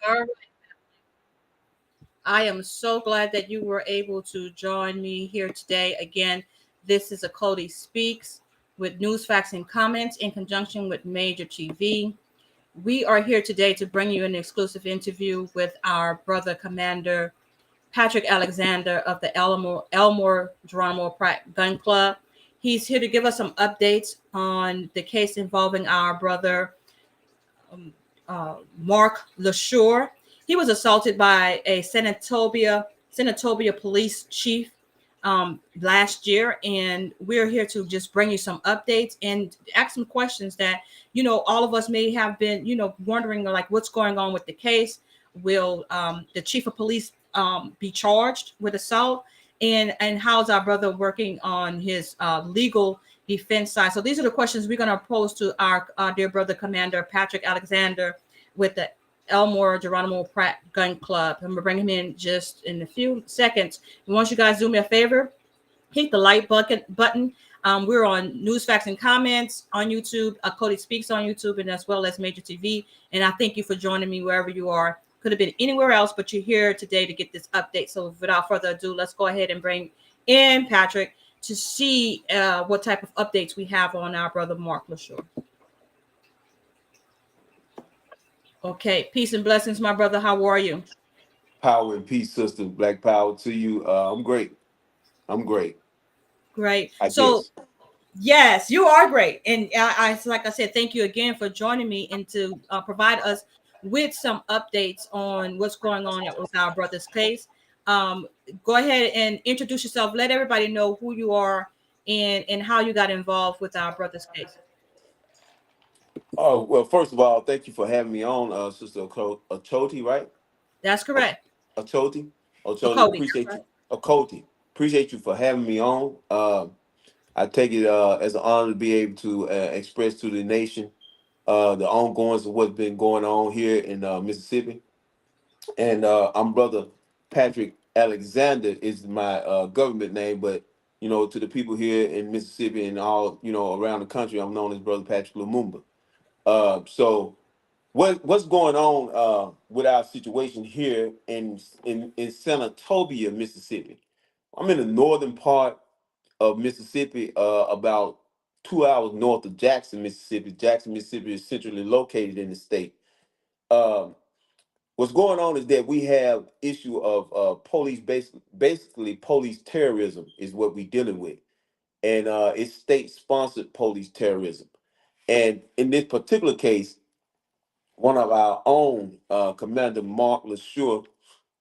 All right. I am so glad that you were able to join me here today. Again, this is a Cody Speaks with news, facts, and comments in conjunction with Major TV. We are here today to bring you an exclusive interview with our brother Commander Patrick Alexander of the Elmore Geronimo Pratt Gun Club. He's here to give us some updates on the case involving our brother um, Mark Lesure. He was assaulted by a Senatobia Police Chief last year, and we're here to just bring you some updates and ask some questions that all of us may have been wondering, like, what's going on with the case. Will the chief of police be charged with assault, and how's our brother working on his legal defense side? So these are the questions we're going to pose to our dear brother Commander Patrick Alexander with the Elmore Geronimo Pratt Gun Club. I'm gonna bring him in just in a few seconds. And once you guys do me a favor, hit the like button. We're on News, Facts, and Comments on YouTube. Cody Speaks on YouTube, and as well as Major TV. And I thank you for joining me wherever you are. Could have been anywhere else, but you're here today to get this update. So without further ado, let's go ahead and bring in Patrick to see what type of updates we have on our brother Mark Lesure. Okay, peace and blessings, my brother. How are you? Power and peace, sister. Black power to you. I'm great. I'm great. Great. I So guess. yes, you are great, and like I said, thank you again for joining me and to provide us with some updates on what's going on with our brother's case. Um, Go ahead and introduce yourself. Let everybody know who you are and how you got involved with our brother's case. Oh well, first of all, thank you for having me on, sister Achoti, right? That's Ach- correct. Achoti, Achoti. Cody. That's Appreciate right. you, Achoti. Appreciate you for having me on. I take it as an honor to be able to express to the nation the ongoings of what's been going on here in Mississippi. And I'm brother Patrick Alexander is my government name, but to the people here in Mississippi and all around the country, I'm known as brother Patrick Lumumba. So what's going on with our situation here in Senatobia, Mississippi? I'm in the northern part of Mississippi, about 2 hours north of Jackson, Mississippi. Jackson, Mississippi is centrally located in the state. Um, what's going on is that we have issue of basically police terrorism is what we're dealing with, and it's state sponsored police terrorism. And in this particular case, one of our own, Commander Mark Lesure,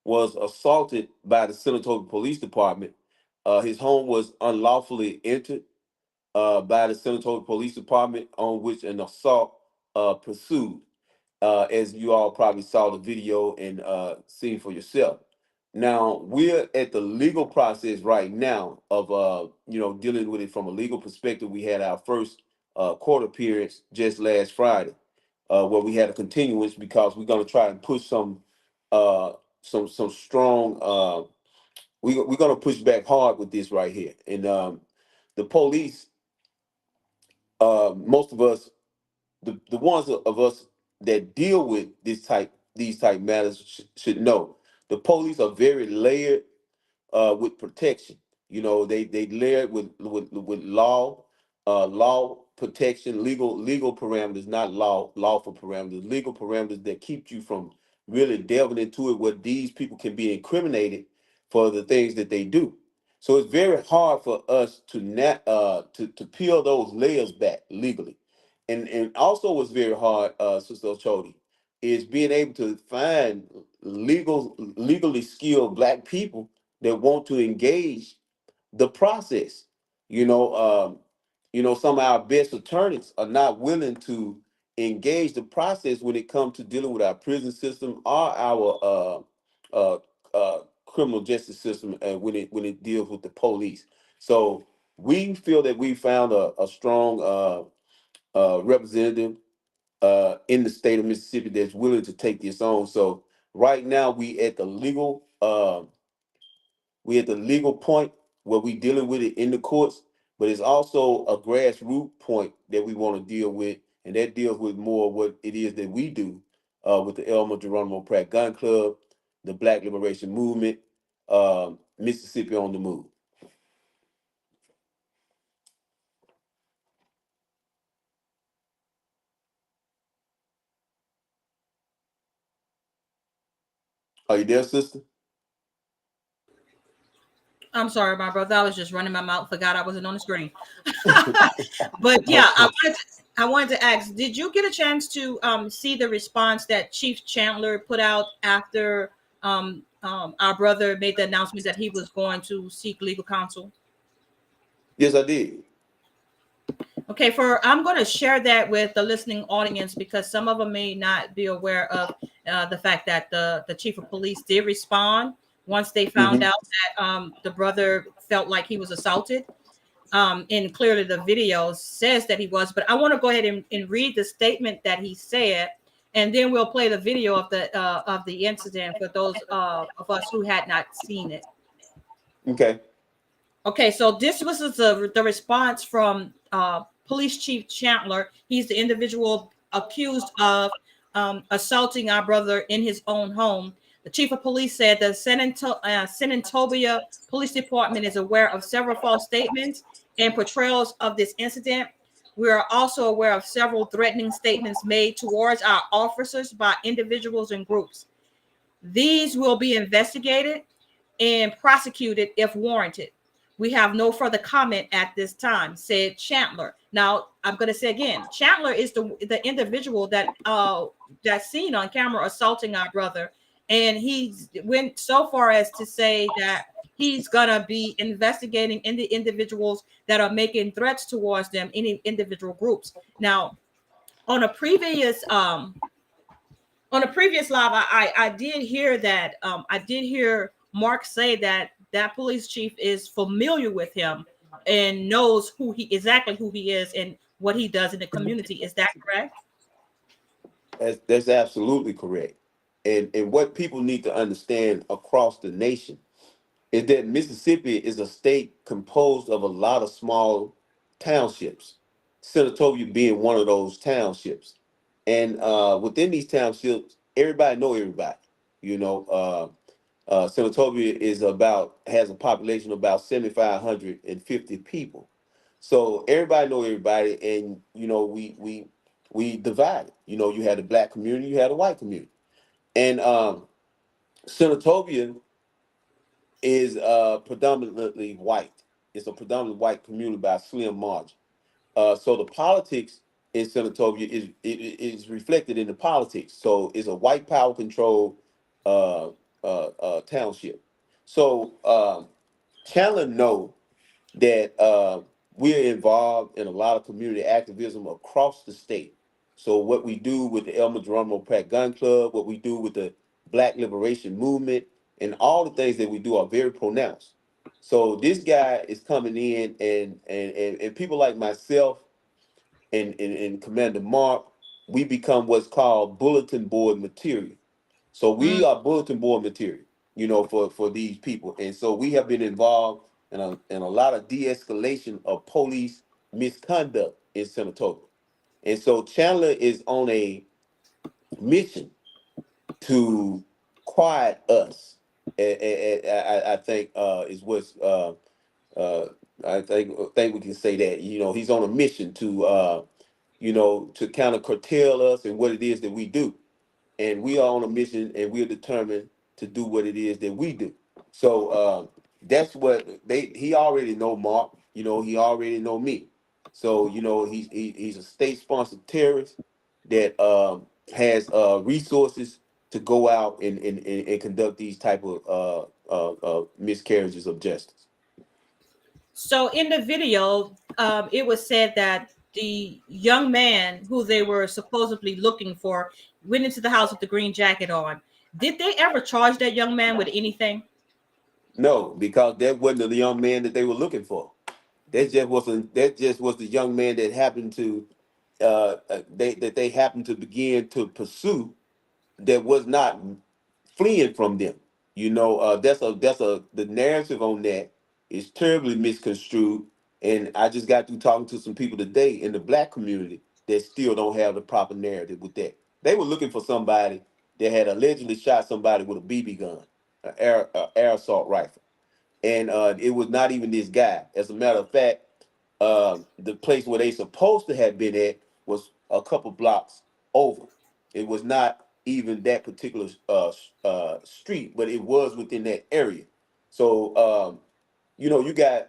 was assaulted by the Senatobia Police Department. His home was unlawfully entered by the Senatobia Police Department, on which an assault pursued, as you all probably saw the video and seen for yourself. Now we're at the legal process right now of dealing with it from a legal perspective. We had our first court appearance just last Friday, where we had a continuance because we're going to try and push some strong. We're going to push back hard with this right here, and the police. Most of us, the ones of us that deal with these type matters should know the police are very layered with protection. They layered with law protection, legal parameters, not lawful parameters, legal parameters that keep you from really delving into it, where these people can be incriminated for the things that they do. So it's very hard for us to peel those layers back legally, and also what's very hard, Sister Ochodi, is being able to find legally skilled Black people that want to engage the process. You know, some of our best attorneys are not willing to engage the process when it comes to dealing with our prison system or our criminal justice system, when it deals with the police. So we feel that we found a strong representative in the state of Mississippi that's willing to take this on. So right now we at the legal point where we dealing with it in the courts, but it's also a grassroots point that we want to deal with, and that deals with more what it is that we do with the Elmer Geronimo Pratt Gun Club, the Black Liberation Movement, Mississippi on the Move. Are you there, sister? I'm sorry, my brother. I was just running my mouth. Forgot I wasn't on the screen. But yeah, I wanted to ask: did you get a chance to see the response that Chief Chandler put out after our brother made the announcement that he was going to seek legal counsel? Yes, I did. Okay, for I'm going to share that with the listening audience because some of them may not be aware of the fact that the chief of police did respond once they found Hmm. out that the brother felt like he was assaulted. And clearly the video says that he was, but I want to go ahead and read the statement that he said, and then we'll play the video of the incident for those of us who had not seen it. Okay. Okay, so this was the response from Police Chief Chandler. He's the individual accused of assaulting our brother in his own home. The chief of police said the Senatobia Police Department is aware of several false statements and portrayals of this incident. We are also aware of several threatening statements made towards our officers by individuals and groups. These will be investigated and prosecuted if warranted. We have no further comment at this time, said Chandler. Now, I'm going to say again, Chandler is the individual that's seen on camera assaulting our brother, and he went so far as to say that he's going to be investigating any individuals that are making threats towards them, any individual groups. Now, on a previous live, I did hear that I did hear Mark say that that police chief is familiar with him and knows who he is and what he does in the community. Is that correct? That's absolutely correct. And what people need to understand across the nation is that Mississippi is a state composed of a lot of small townships, Senatobia being one of those townships. And within these townships, everybody know everybody. You know, Senatobia has a population of about 7,550 people. So everybody know everybody, and we divided. You know, you had the black community, you had the white community, and Senatobia is predominantly white. It's a predominantly white community by a slim margin. So the politics in Senatobia is reflected in the politics. So it's a white power controlled township. So Chandler know that we're involved in a lot of community activism across the state. So what we do with the Elmer Geronimo Pratt Gun Club, what we do with the Black Liberation Movement, and all the things that we do are very pronounced. So this guy is coming in, and people like myself and Commander Mark, we become what's called bulletin board material. So Mm. we are bulletin board material, for these people. And so we have been involved in a lot of de-escalation of police misconduct in Senatobia. And so Chandler is on a mission to quiet us. I think is what's uh, I think we can say that. He's on a mission to kind of curtail us and what it is that we do. And we are on a mission, and we're determined to do what it is that we do. So that's what he already know Mark. He already know me. So he's a state sponsored terrorist that has resources to go out and conduct these type of miscarriages of justice. So in the video, it was said that the young man who they were supposedly looking for went into the house with the green jacket on. Did they ever charge that young man with anything? No, because that wasn't the young man that they were looking for. That just was the young man that happened to they happened to begin to pursue, that was not fleeing from them. That's a the narrative on that is terribly misconstrued. And I just got through talking to some people today in the black community that still don't have the proper narrative with that. They were looking for somebody that had allegedly shot somebody with a BB gun, air assault rifle, and it was not even this guy. As a matter of fact, the place where they supposed to have been at was a couple blocks over. It was not even that particular street, but it was within that area. So you got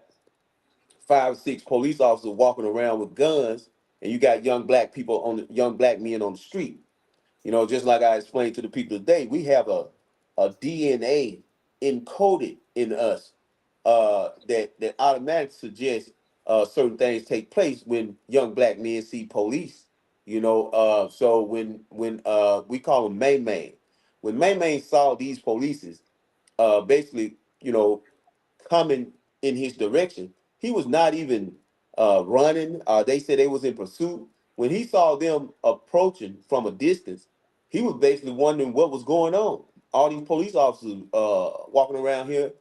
5 or 6 police officers walking around with guns, and you got young black men on the street. Just like I explained to the people today, we have a DNA encoded in us that automatically suggests certain things take place when young black men see police. So when we call them May May, when May May saw these polices, basically, coming in his direction, he was not even running. They said they was in pursuit. When he saw them approaching from a distance, he was basically wondering what was going on. All these police officers walking around here,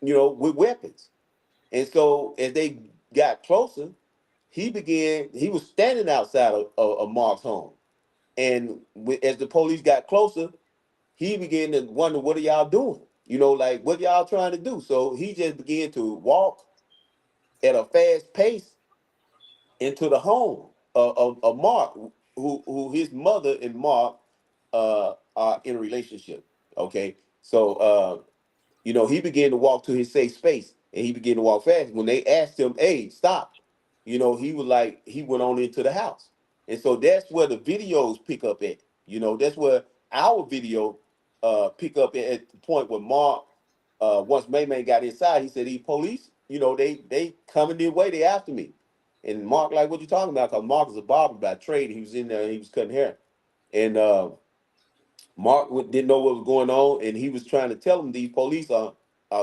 with weapons. And so as they got closer, he was standing outside of Mark's home. And as the police got closer, he began to wonder, what are y'all doing? Like, what y'all trying to do? So he just began to walk at a fast pace into the home of Mark, who his mother and Mark are in a relationship. Okay. So he began to walk to his safe space, and he began to walk fast. When they asked him, "Hey, stop," he was like, he went on into the house. And so that's where the videos pick up at. That's where our video pick up at the point where Mark, once May May got inside, he said, "These police, they coming their way, they after me." And Mark, like, "What you talking about?" Because Mark is a barber by trade. He was in there and he was cutting hair. And Mark didn't know what was going on, and he was trying to tell him, "These police are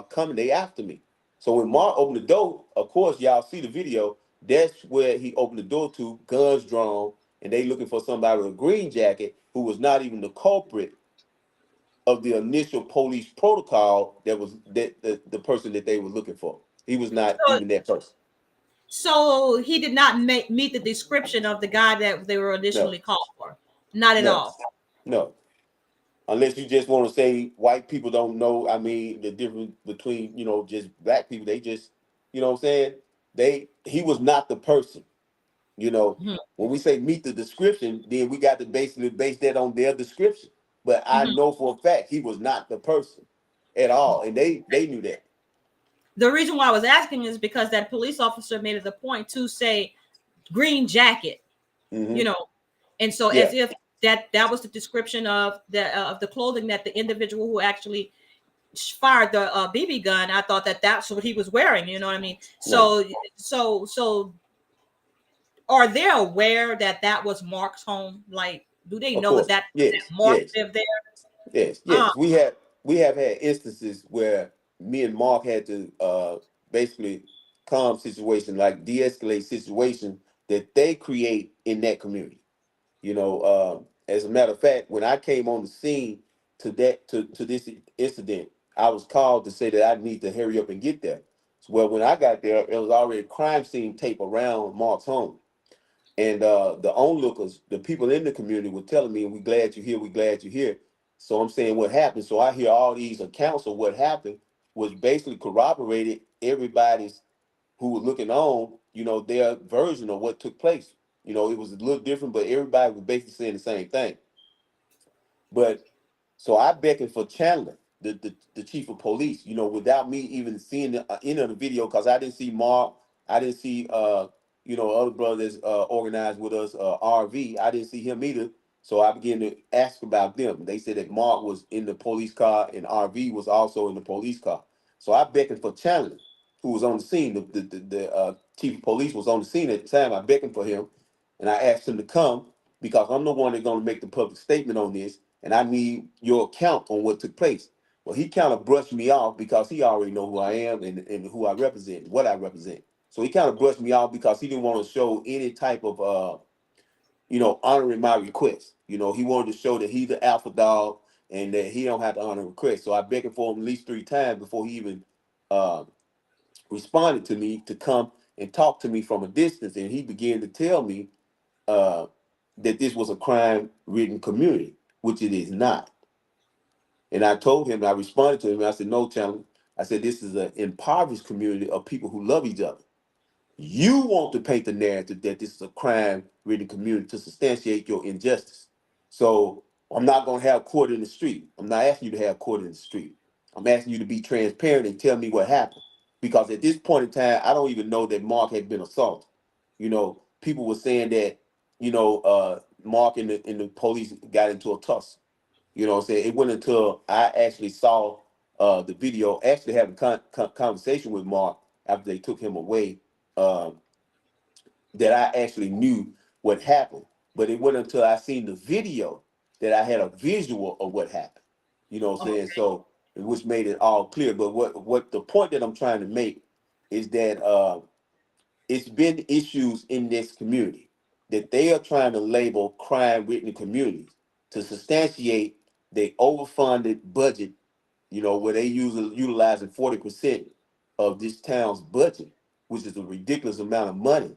coming. They after me." So when Mark opened the door, of course, y'all see the video. That's where he opened the door to, guns drawn, and they looking for somebody with a green jacket who was not even the culprit of the initial police protocol. That was the person that they were looking for. He was not So, even that person. so he did not meet the description of the guy that they were No, initially called for. Not at no, all. no. Unless you just want to say white people don't know, I mean, the difference between, just black people. They just, what I'm saying? He was not the person. Mhm, When we say meet the description, then we got to basically base that on their description. But I mhm. know for a fact he was not the person at all. And they knew that. The reason why I was asking is because that police officer made it a point to say green jacket, you Hmm. know, and so as Yeah, if that was the description of the clothing that the individual who actually fired the BB gun. I thought that that's what he was wearing. You know what I mean? no, So are they aware that that was Mark's home? Like, do they of know that course. that Yes, Mark yes. lived there? Yes, Um, yes. We have had instances where me and Mark had to basically calm situation, like de-escalate situation that they create in that community. As a matter of fact, when I came on the scene to this incident, I was called to say that I need to hurry up and get there. So, well, when I got there, it was already crime scene tape around Mark's home. And the onlookers, the people in the community were telling me, "We glad you're here, we glad you're here." So I'm saying what happened. So I hear all these accounts of what happened was basically corroborated everybody's who was looking on, their version of what took place. It was a little different, but everybody was basically saying the same thing. But so I beckoned for Chandler, the chief of police, without me even seeing the end of the video, because I didn't see Mark, I didn't see other brothers organized with us, RV. I didn't see him either. So I began to ask about them. They said that Mark was in the police car and RV was also in the police car. So I beckoned for Chandler, who was on the scene. The chief of police was on the scene at the time. I beckoned for him, and I asked him to come because I'm the one that's going to make the public statement on this, and I need your account on what took place. Well, he kind of brushed me off because he already know who I am and who I represent, what I represent. So he kind of brushed me off because he didn't want to show any type of, honoring my request. He wanted to show that he's the alpha dog and that he don't have to honor requests. So I begged for him at least 3 times before he even uh, responded to me to come and talk to me from a distance. And he began to tell me, uh, that this was a crime-ridden community, which it is not. And I told him, I responded to him, I said, no, Chandler. I said, this is an impoverished community of people who love each other. You want to paint the narrative that this is a crime-ridden community to substantiate your injustice. So I'm not going to have court in the street. I'm not asking you to have court in the street. I'm asking you to be transparent and tell me what happened. Because at this point in time, I don't even know that Mark had been assaulted. You know, people were saying that, Mark and the police got into a tussle. You know what I'm saying? It wasn't until I actually saw the video, actually having conversation with Mark after they took him away, um, that I actually knew what happened. But it wasn't until I seen the video that I had a visual of what happened. You know what I'm saying? So, which made it all clear. But what the point that I'm trying to make is that it's been issues in this community that they are trying to label crime-ridden communities to substantiate their overfunded budget, where they utilizing 40% of this town's budget, which is a ridiculous amount of money.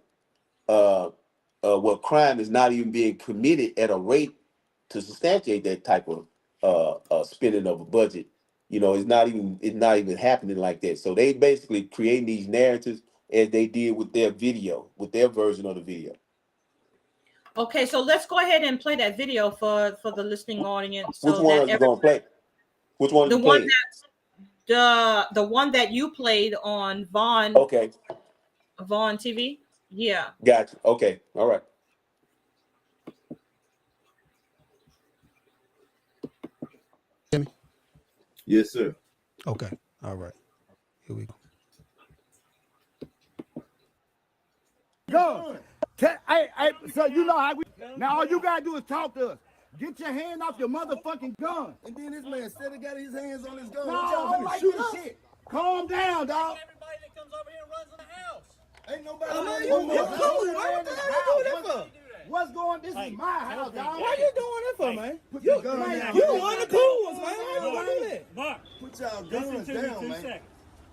Where crime is not even being committed at a rate to substantiate that type of spending of a budget. It's not even happening like that. So they basically creating these narratives as they did with their video, with their version of the video. Okay, so let's go ahead and play that video for the listening audience. Which one are you gonna play? Which one? The one that the one that you played on Vaughn. Okay. Vaughn TV. Yeah. Gotcha. Okay. All right. Yes, sir. Okay. All right. Here we go. Gun. So you know how we. Now all you gotta do is talk to us. Get your hand off your motherfucking gun. And then this man said he got his hands on his gun. No, I don't like shoot this shit. Calm down, dog. Everybody that comes over here and runs in the house. Ain't nobody. You cool, man. What the hell you doing that for? What's going? This is my house, dog. Why you doing that for, man? Put your gun down. You one of the cool ones, man. Why you doing that? Mark, Put y'all listen guns to me down, 2 man. seconds.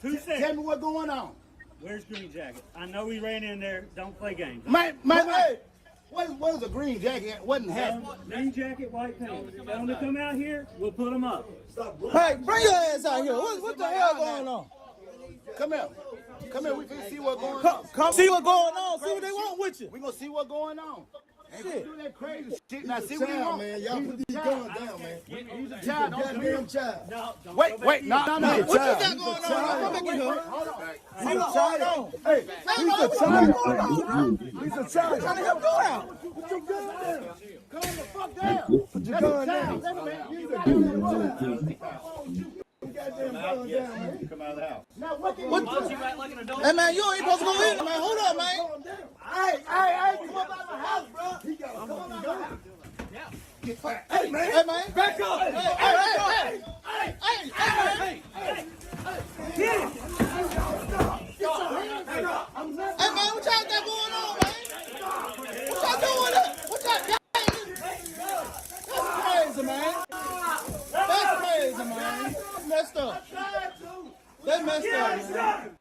2 Tell seconds. me what's going on. Where's Green Jacket? I know he ran in there. Don't play games. Man, hey, what is a green jacket? Wasn't happening. Green Jacket, white pants. Tell them to come out here. We'll put them up. Hey, bring your ass out here. What the hell going on? Come here. Come here. We can see what's going on. Come see what's going on. See what they want with you. We gonna see what's going on. Ain't gonna do that crazy shit. Now see He's what a he child, want. man. Y'all put these guns down, man. He's a child. Don't come here. Goddamn child. No, don't Wait, go wait, back no, in. no, no. What you got going on? Come back in here. Hold on. He's a child. Hey, he's a child. He's a child. Trying to help you out. Put your gun down. Calm the fuck down. Put your gun down. He's a goddamn gun down, man. Come out of the house. Now what can Hey, man, you ain't supposed to go in there, man. Hold up, man. Hey, come up out of my house, bro. He got come up out of my house. Hey, man. Hey, man. Back up. Hey, man. Hey, man, what y'all got going on, man? What y'all doing? What y'all got? That's crazy, man. That's crazy, man. That's messed up. That's messed up, man.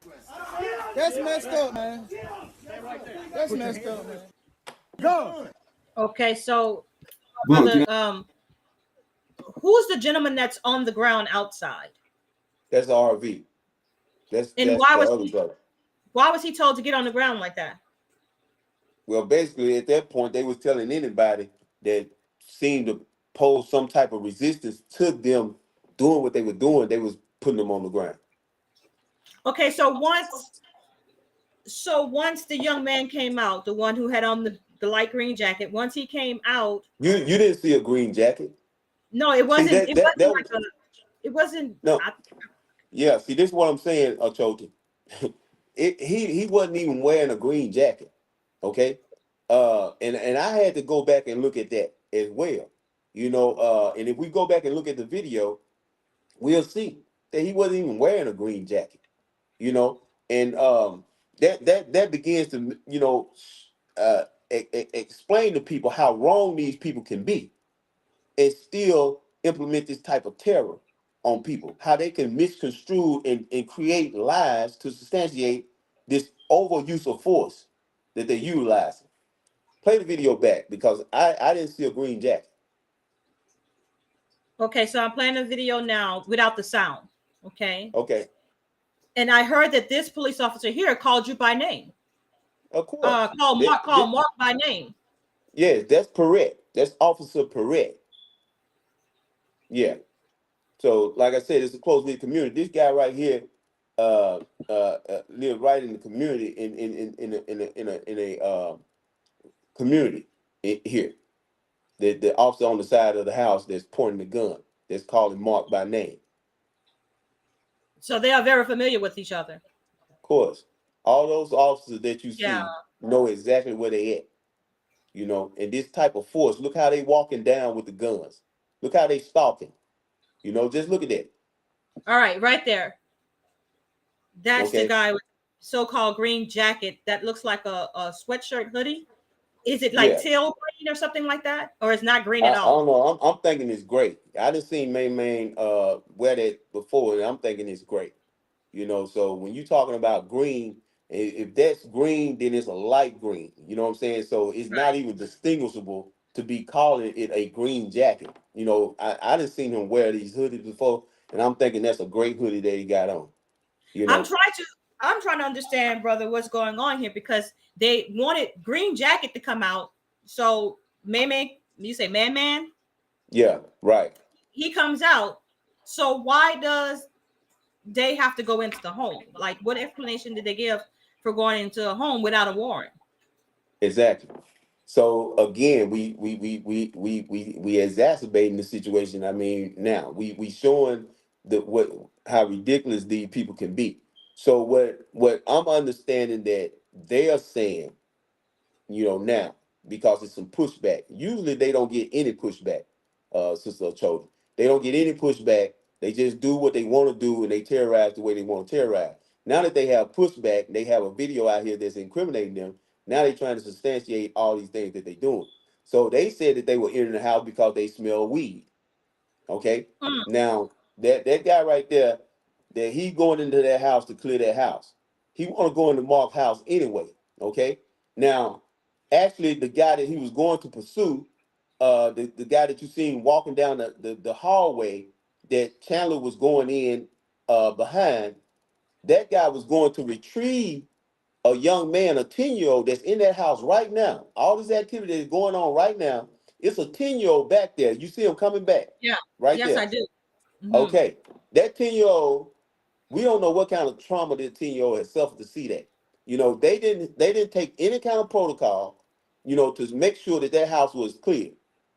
That's messed up, man. That's messed up, man. Go. Okay, so brother, who's the gentleman that's on the ground outside? That's the RV. That's why the was other he, brother. why was he told to get on the ground like that? Well, basically, at that point, they was telling anybody that seemed to pose some type of resistance to them doing what they were doing, they was putting them on the ground. Okay, so once the young man came out, the one who had on the light green jacket, once he came out, You didn't see a green jacket? no, it wasn't. that it wasn't. No. Yeah, see, this is what I'm saying, Choti. He wasn't even wearing a green jacket. Okay. And I had to go back and look at that as well. And if we go back and look at the video, we'll see that he wasn't even wearing a green jacket. And that begins to explain to people how wrong these people can be and still implement this type of terror on people, how they can misconstrue and create lies to substantiate this overuse of force that they're utilizing. Play the video back because I didn't see a green jacket. Okay, so I'm playing the video now without the sound. Okay. Okay, And I heard that this police officer here called you by name. of course. Call Mark by name. Yes, that's Perret. That's Officer Perret. Yeah. So, like I said, it's a close knit community. This guy right here, live right in the community in a community here. The officer on the side of the house that's pointing the gun, that's calling Mark by name. So they are very familiar with each other. Of course, all those officers that you Yeah. see know exactly where they at. You know, and this type of force. Look how they walking down with the guns. Look how they stalking. You know, just look at that. All right, right there. That's the Okay. guy with so-called green jacket that looks like a sweatshirt hoodie. Is it like Yeah. teal green or something like that? Or it's not green I at all? don't know. I'm thinking it's great. I done seen Main wear that before, and I'm thinking it's great. You know, so when you're talking about green, if that's green, then it's a light green. You know what I'm saying? So it's not Right. even distinguishable to be calling it a green jacket. You know, I done seen him wear these hoodies before, and I'm thinking that's a great hoodie that he got on. You I'm know, trying to understand, brother, what's going on here because they wanted Green Jacket to come out. So you say man, yeah, right. he comes out. So why does they have to go into the home? Like, what explanation did they give for going into a home without a warrant? Exactly. So again, we exacerbating the situation. I mean, now we showing how ridiculous these people can be. So what I'm understanding that they are saying, you know, now because it's some pushback. Usually they don't get any pushback, Sister Chosen. They don't get any pushback. They just do what they want to do and they terrorize the way they want to terrorize. Now that they have pushback, they have a video out here that's incriminating them. Now they're trying to substantiate all these things that they're doing. So they said that they were in the house because they smell weed. Okay. Mm. Now that guy right there, that he going into that house to clear that house. He want to go into Mark's house anyway. Okay. Now, actually, the guy that he was going to pursue, the guy that you seen walking down the hallway that Chandler was going in behind, that guy was going to retrieve a young man, a 10-year-old that's in that house right now. All this activity is going on right now. It's a 10-year-old back there. You see him coming back. Yeah. Right Yes, there. I do. Mm-hmm. Okay. That 10-year-old, we don't know what kind of trauma that 10-year-old has suffered to see that. You know, they didn't take any kind of protocol, you know, to make sure that house was clear.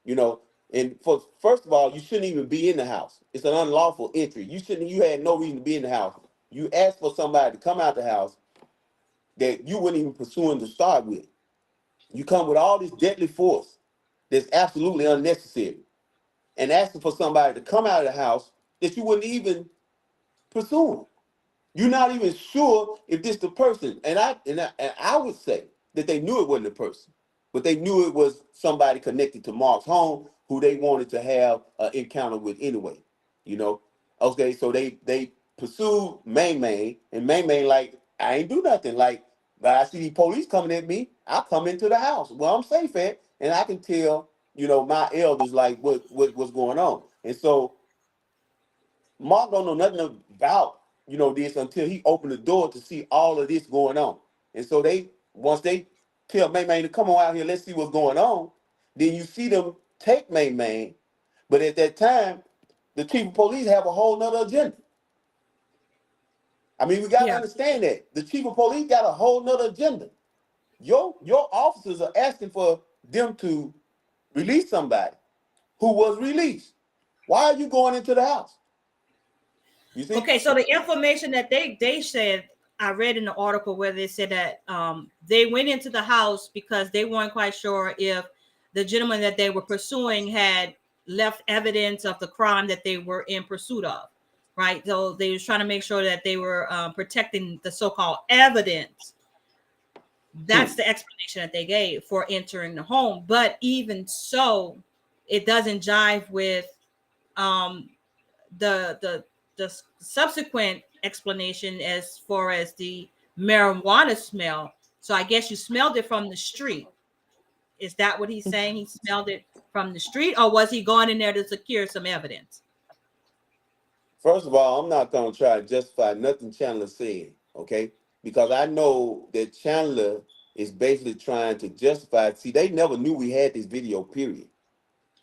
You know, and first of all, you shouldn't even be in the house. It's an unlawful entry. You had no reason to be in the house. You asked for somebody to come out the house that you weren't even pursuing to start with. You come with all this deadly force that's absolutely unnecessary and asking for somebody to come out of the house that you wouldn't even pursue. You're not even sure if this the person. And I would say that they knew it wasn't the person, but they knew it was somebody connected to Mark's home who they wanted to have an encounter with anyway. You know? Okay, so they pursued Main, and Main like, I ain't do nothing. Like, but I see these police coming at me, I come into the house. Well, I'm safe at, and I can tell, you know, my elders like what's going on. And so Mark don't know nothing about, you know, this until he opened the door to see all of this going on. And so once they tell May to come on out here, let's see what's going on, then you see them take May. But at that time, the chief of police have a whole nother agenda. I mean, we got to understand that. The chief of police got a whole nother agenda. Your officers are asking for them to release somebody who was released. Why are you going into the house? You see? Okay, so the information that they said, I read in the article where they said that they went into the house because they weren't quite sure if the gentleman that they were pursuing had left evidence of the crime that they were in pursuit of, right? So they was trying to make sure that they were protecting the so-called evidence. That's the explanation that they gave for entering the home. But even so, it doesn't jive with the subsequent explanation as far as the marijuana smell. So I guess you smelled it from the street. Is that what he's saying? He smelled it from the street, or was he going in there to secure some evidence? First of all, I'm not going to try to justify nothing Chandler said, okay? Because I know that Chandler is basically trying to justify. See, they never knew we had this video, period.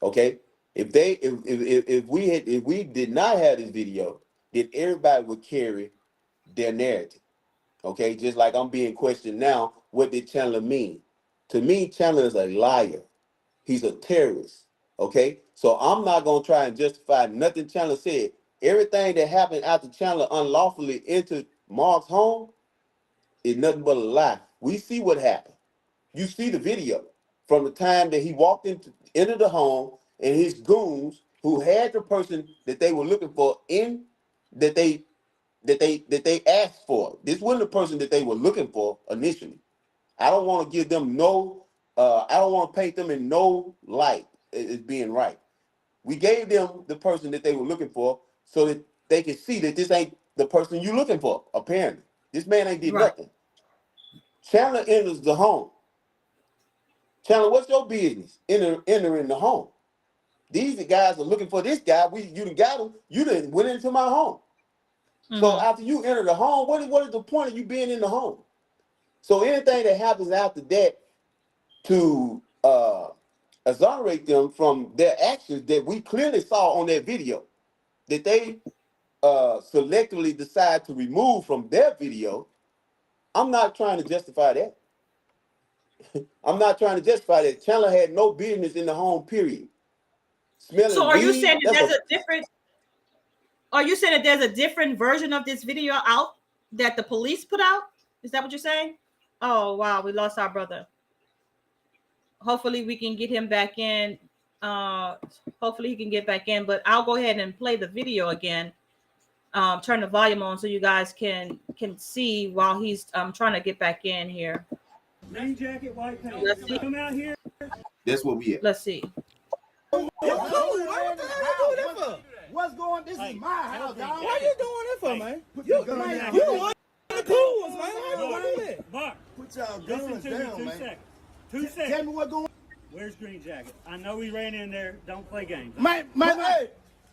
Okay? If we did not have this video, then everybody would carry their narrative. Okay? Just like I'm being questioned now, what did Chandler mean? To me, Chandler is a liar. He's a terrorist. Okay? So I'm not going to try and justify nothing Chandler said. Everything that happened after Chandler unlawfully entered Mark's home is nothing but a lie. We see what happened. You see the video from the time that he walked into the home, and his goons, who had the person that they were looking for in that they asked for. This wasn't the person that they were looking for initially. I don't want to give them no. I don't want to paint them in no light as being right. We gave them the person that they were looking for so that they could see that this ain't the person you're looking for. Apparently, this man ain't did nothing. Chandler enters the home. Chandler, what's your business entering the home? These guys are looking for this guy. You done got him. You done went into my home. So after you enter the home, what is the point of you being in the home? So anything that happens after that to exonerate them from their actions that we clearly saw on that video, that they selectively decide to remove from their video, I'm not trying to justify that. I'm not trying to justify that. Chandler had no business in the home, period. Smelling so are you weed, saying that there's a different? Are you saying that there's a different version of this video out that the police put out? Is that what you're saying? Oh wow, we lost our brother. Hopefully we can get him back in. Hopefully he can get back in. But I'll go ahead and play the video again. Turn the volume on so you guys can see while he's trying to get back in here. Green jacket, white pants. Let's see. Come out here. That's what we at. Let's see. What the hell you doing that for? What's going? This is my house, dog. Why you doing that for, man? You one of the cool ones, man. Why you doing that? Mark, Put y'all listen guns to me down, 2 man. seconds. 2 Tell seconds. me what's going on. Where's Green Jacket? I know he ran in there. Don't play games. Man, hey,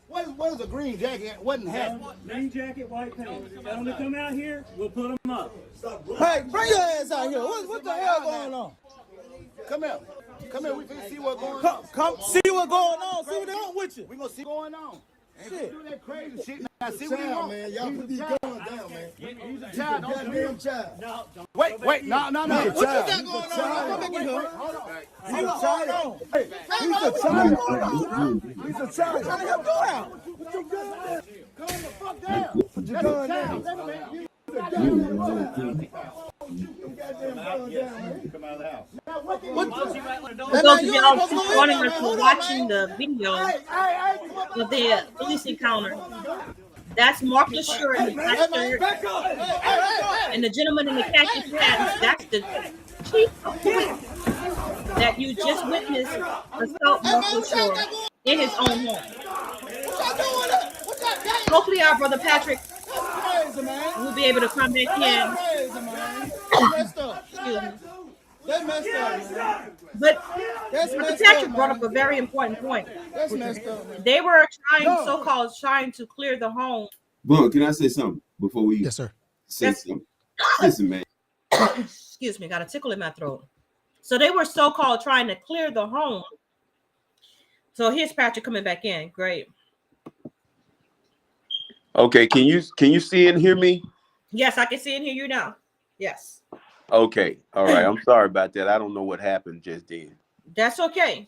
what is a green jacket? Wasn't happening. Green jacket, white pants. Tell them to come out here. We'll put them up. Hey, bring your ass out here. What the hell going on? Come here. Come here. We can see what's going on. Come see what's going on. See what they want with you. We gonna see what's going on. Shit. Do that crazy shit. Now see what he Child, want. man. Y'all put these guns down, man. He's a child. Don't do Goddamn it. child. No, don't. Wait. No. What you got He's a going on? child. Come back in here. Hold on. He's a child. Hey, He's a child. He's a child. How the hell do that? Put your gun down. Calm the fuck down. Put your gun down. For those of y'all who joining us for watching the video of the police encounter, that's Mark Lesure and the pastor and the gentleman in the khaki pants. That's the chief of police that you just witnessed assault Mark Lesure in his own home. Hopefully, our brother Patrick will be able to come back in. Excuse me. That's messed up, man. But That's Brother messed Patrick up, brought man. up a very important point. That's messed up, man. They were trying to clear the home. Bro, can I say something before we Yes, sir. say something? Listen, man. Excuse me, got a tickle in my throat. So they were so-called trying to clear the home. So here's Patrick coming back in. Great. Okay, can you see and hear me? Yes, I can see and hear you now. Yes. Okay, all right. I'm sorry about that. I don't know what happened just then. That's okay.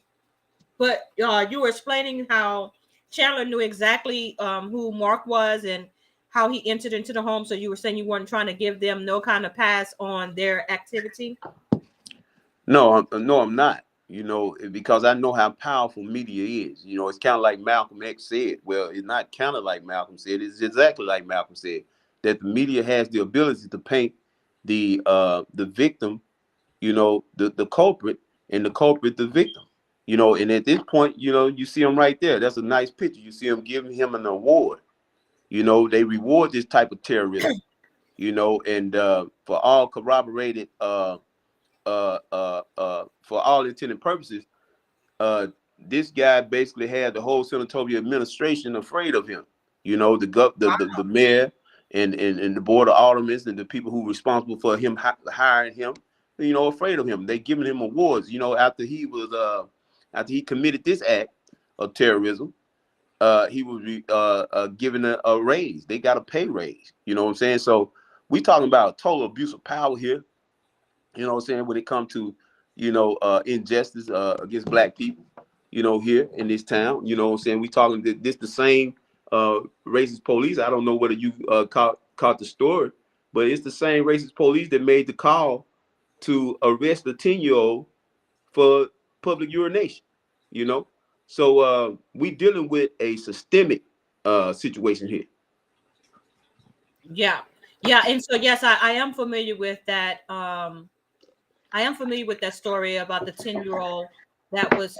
But you were explaining how Chandler knew exactly who Mark was and how he entered into the home. So you were saying you weren't trying to give them no kind of pass on their activity? No, I'm not. You know, because I know how powerful media is. You know, it's kind of like Malcolm X said. Well, it's not kind of like Malcolm said. It's exactly like Malcolm said, that the media has the ability to paint the victim, you know, the culprit, and the culprit the victim. You know, and at this point, you know, you see him right there. That's a nice picture. You see him giving him an award. You know, they reward this type of terrorism. You know, and for all corroborated for all intended purposes, this guy basically had the whole Senatobia administration afraid of him. You know, the mayor and the board of aldermen and the people who were responsible for him hiring him, you know, afraid of him. They giving him awards, you know, after he committed this act of terrorism. He was given a raise. They got a pay raise. You know what I'm saying? So we talking about total abuse of power here. You know what I'm saying? When it comes to, you know, injustice against black people, you know, here in this town. You know what I'm saying? We talking this the same racist police. I don't know whether you caught the story, but it's the same racist police that made the call to arrest a 10-year-old for public urination. You know? So we dealing with a systemic situation here. Yeah. And so, yes, I am familiar with that. I am familiar with that story about the 10-year-old that was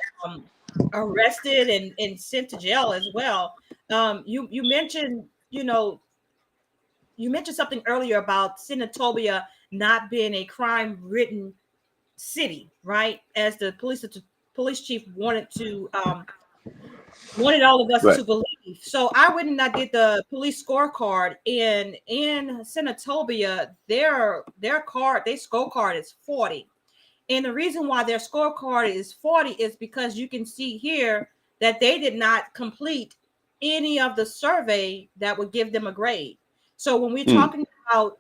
arrested and sent to jail as well. You mentioned, you mentioned something earlier about Senatobia not being a crime-ridden city, right? As the police chief wanted all of us Right. to believe. So I went and I did the police scorecard, and in Senatobia, their scorecard is 40. And the reason why their scorecard is 40 is because you can see here that they did not complete any of the survey that would give them a grade. So when we're talking about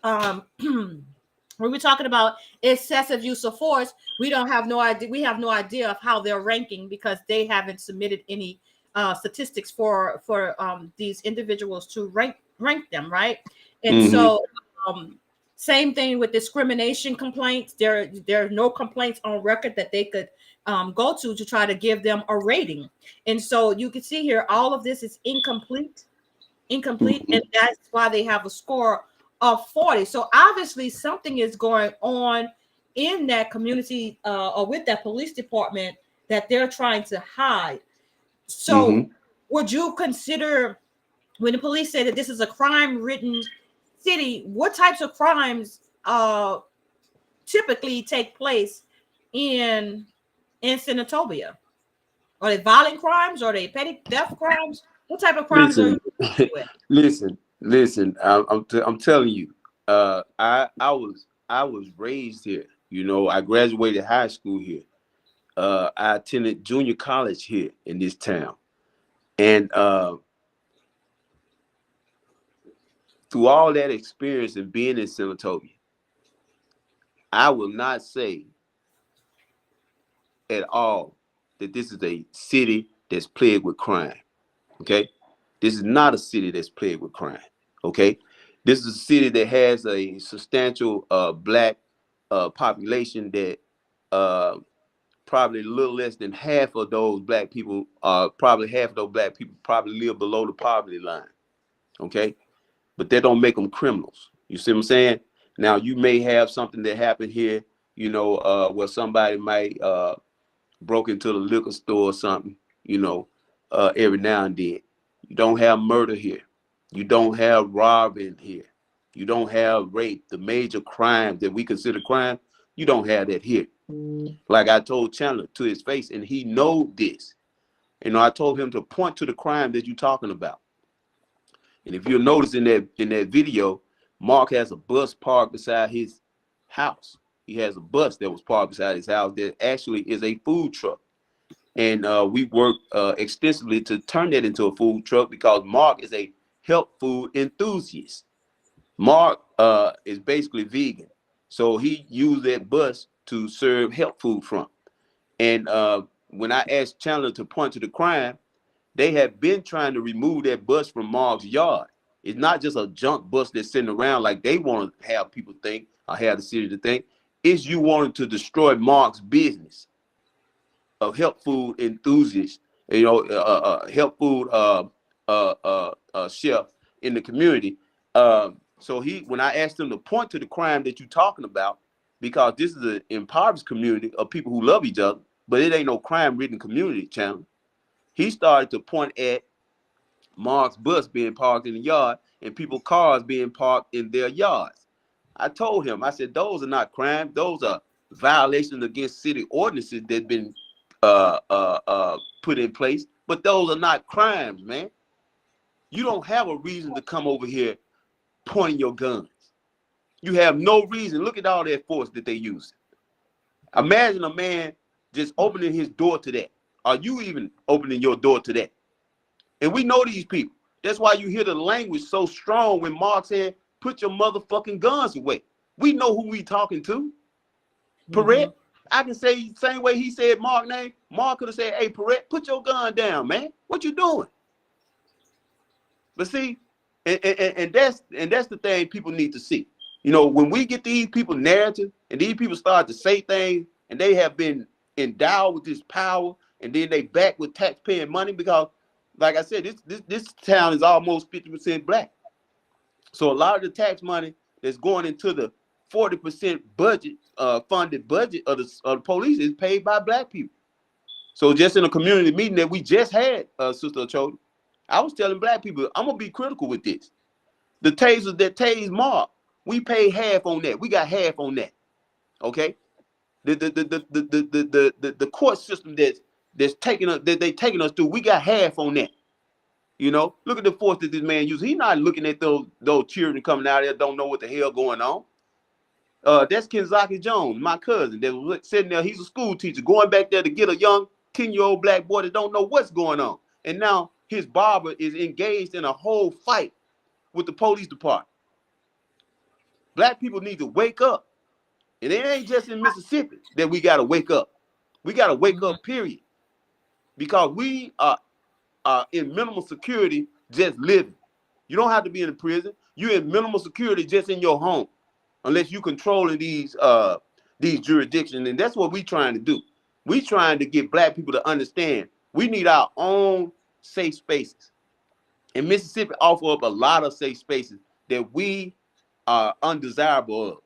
when we're talking about excessive use of force, we have no idea of how they're ranking because they haven't submitted any statistics for these individuals to rank them, right? And so same thing with discrimination complaints. There are no complaints on record that they could go to try to give them a rating. And so you can see here, all of this is incomplete, and that's why they have a score of 40. So obviously something is going on in that community or with that police department that they're trying to hide. So would you consider, when the police say that this is a crime-ridden city, what types of crimes typically take place in Senatobia? Are they violent crimes? Are they petty theft crimes? What type of crimes are you with? Listen. I'm telling you. I was raised here. You know, I graduated high school here. I attended junior college here in this town, and through all that experience and being in Senatobia, I will not say at all that this is a city that's plagued with crime. Okay, this is not a city that's plagued with crime. Okay, this is a city that has a substantial black population that probably a little less than half of those black people probably live below the poverty line. Okay, but that don't make them criminals. You see what I'm saying? Now you may have something that happened here, you know, where somebody might broke into the liquor store or something, you know, every now and then. You don't have murder here. You don't have robbing here. You don't have rape, the major crime that we consider crime. You don't have that here. Like I told Chandler to his face, and he know this. You know, I told him to point to the crime that you're talking about. And if you'll notice in that video, Mark has a bus parked beside his house. He has a bus that was parked beside his house that actually is a food truck. And we worked extensively to turn that into a food truck because Mark is a health food enthusiast. Mark is basically vegan. So he used that bus to serve health food from. And when I asked Chandler to point to the crime, they had been trying to remove that bus from Mark's yard. It's not just a junk bus that's sitting around like they want to have people think or have the city to think. It's you wanting to destroy Mark's business of health food enthusiasts, you know, health food chef in the community. So when I asked him to point to the crime that you're talking about, because this is an impoverished community of people who love each other, but it ain't no crime-ridden community, Chandler. He started to point at Mark's bus being parked in the yard and people's cars being parked in their yards. I told him, I said, those are not crime. Those are violations against city ordinances that been put in place, but those are not crimes, man. You don't have a reason to come over here pointing your guns. You have no reason. Look at all that force that they use. Imagine a man just opening his door to that. Are you even opening your door to that? And we know these people. That's why you hear the language so strong when Mark said, put your motherfucking guns away. We know who we talking to. Perret, I can say the same way he said Mark's name. Mark could have said, hey, Perret, put your gun down, man. What you doing? But see, and that's the thing people need to see. You know, when we get these people narrative and these people start to say things and they have been endowed with this power and then they back with taxpaying money, because like I said, this town is almost 50% black. So a lot of the tax money that's going into the 40% budget, funded budget of the police is paid by black people. So just in a community meeting that we just had, Sister Achota, I was telling black people, I'm gonna be critical with this. The tasers that tase Mark, we paid half on that. We got half on that. Okay. The court system that's taking us, that they taking us through, we got half on that. You know, look at the force that this man uses. He's not looking at those children coming out there, don't know what the hell going on. That's Kenzaki Jones, my cousin, that was sitting there. He's a school teacher going back there to get a young 10-year-old black boy that don't know what's going on. And now his barber is engaged in a whole fight with the police department. Black people need to wake up. And it ain't just in Mississippi that we got to wake up. We got to wake up, period. Because we are in minimal security just living. You don't have to be in a prison. You're in minimal security just in your home, unless you controlling these jurisdictions. And that's what we trying to do. We trying to get black people to understand we need our own safe spaces. And Mississippi offer up a lot of safe spaces that we are undesirable of.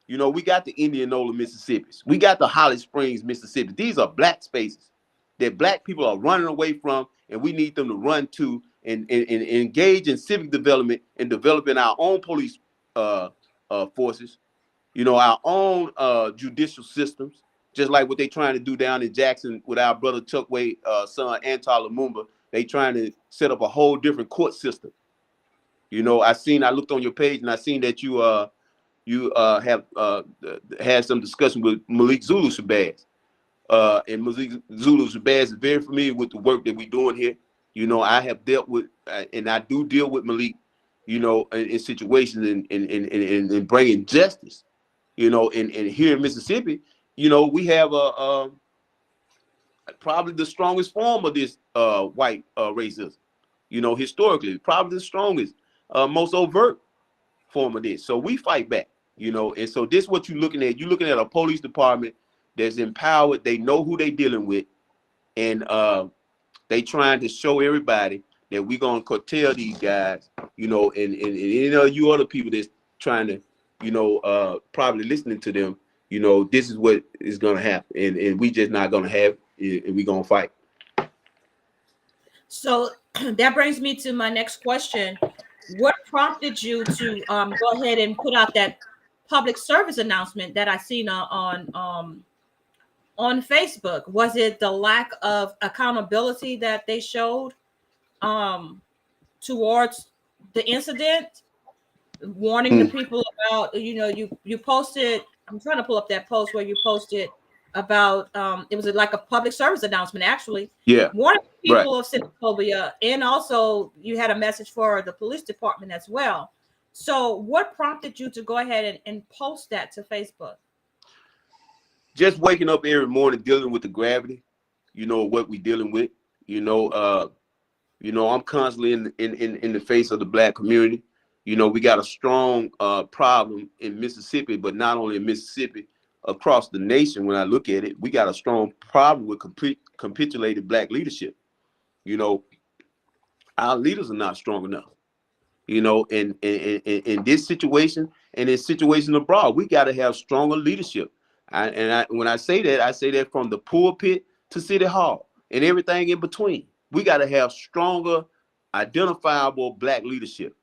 You know, we got the Indianola, Mississippis. We got the Holly Springs, Mississippi. These are black spaces that black people are running away from, and we need them to run to and engage in civic development and developing our own police forces, you know, our own judicial systems, just like what they trying to do down in Jackson with our brother Chuckway son, Antar Lumumba. They trying to set up a whole different court system. You know, I looked on your page and I seen that you have had some discussion with Malik Zulu Shabazz. And Malik Zulu Shabazz is very familiar with the work that we're doing here. You know, I have dealt with, and I do deal with Malik, you know, in situations in bringing justice. You know, and here in Mississippi, you know, we have probably the strongest form of this white racism. You know, historically, probably the strongest, most overt form of this. So we fight back, you know, and so this is what you're looking at. You're looking at a police department that's empowered. They know who they dealing with, and they trying to show everybody that we're gonna curtail these guys, you know, and you know, you other people that's trying to, you know, probably listening to them, you know, this is what is gonna happen, and we just not gonna have it, and we gonna fight. So that brings me to my next question. What prompted you to go ahead and put out that public service announcement that I seen on Facebook? Was it the lack of accountability that they showed towards the incident, warning the people about, you know, you posted, I'm trying to pull up that post where you posted about it was like a public service announcement, actually. Yeah. Warning people of Senatobia, and also you had a message for the police department as well. So what prompted you to go ahead and post that to Facebook? Just waking up every morning dealing with the gravity, you know, what we dealing with. You know, I'm constantly in the face of the black community. You know, we got a strong problem in Mississippi, but not only in Mississippi, across the nation. When I look at it, we got a strong problem with capitulated black leadership. You know, our leaders are not strong enough. You know, in this situation and in situations abroad, we got to have stronger leadership. When I say that from the pulpit to City Hall and everything in between. We got to have stronger, identifiable black leadership.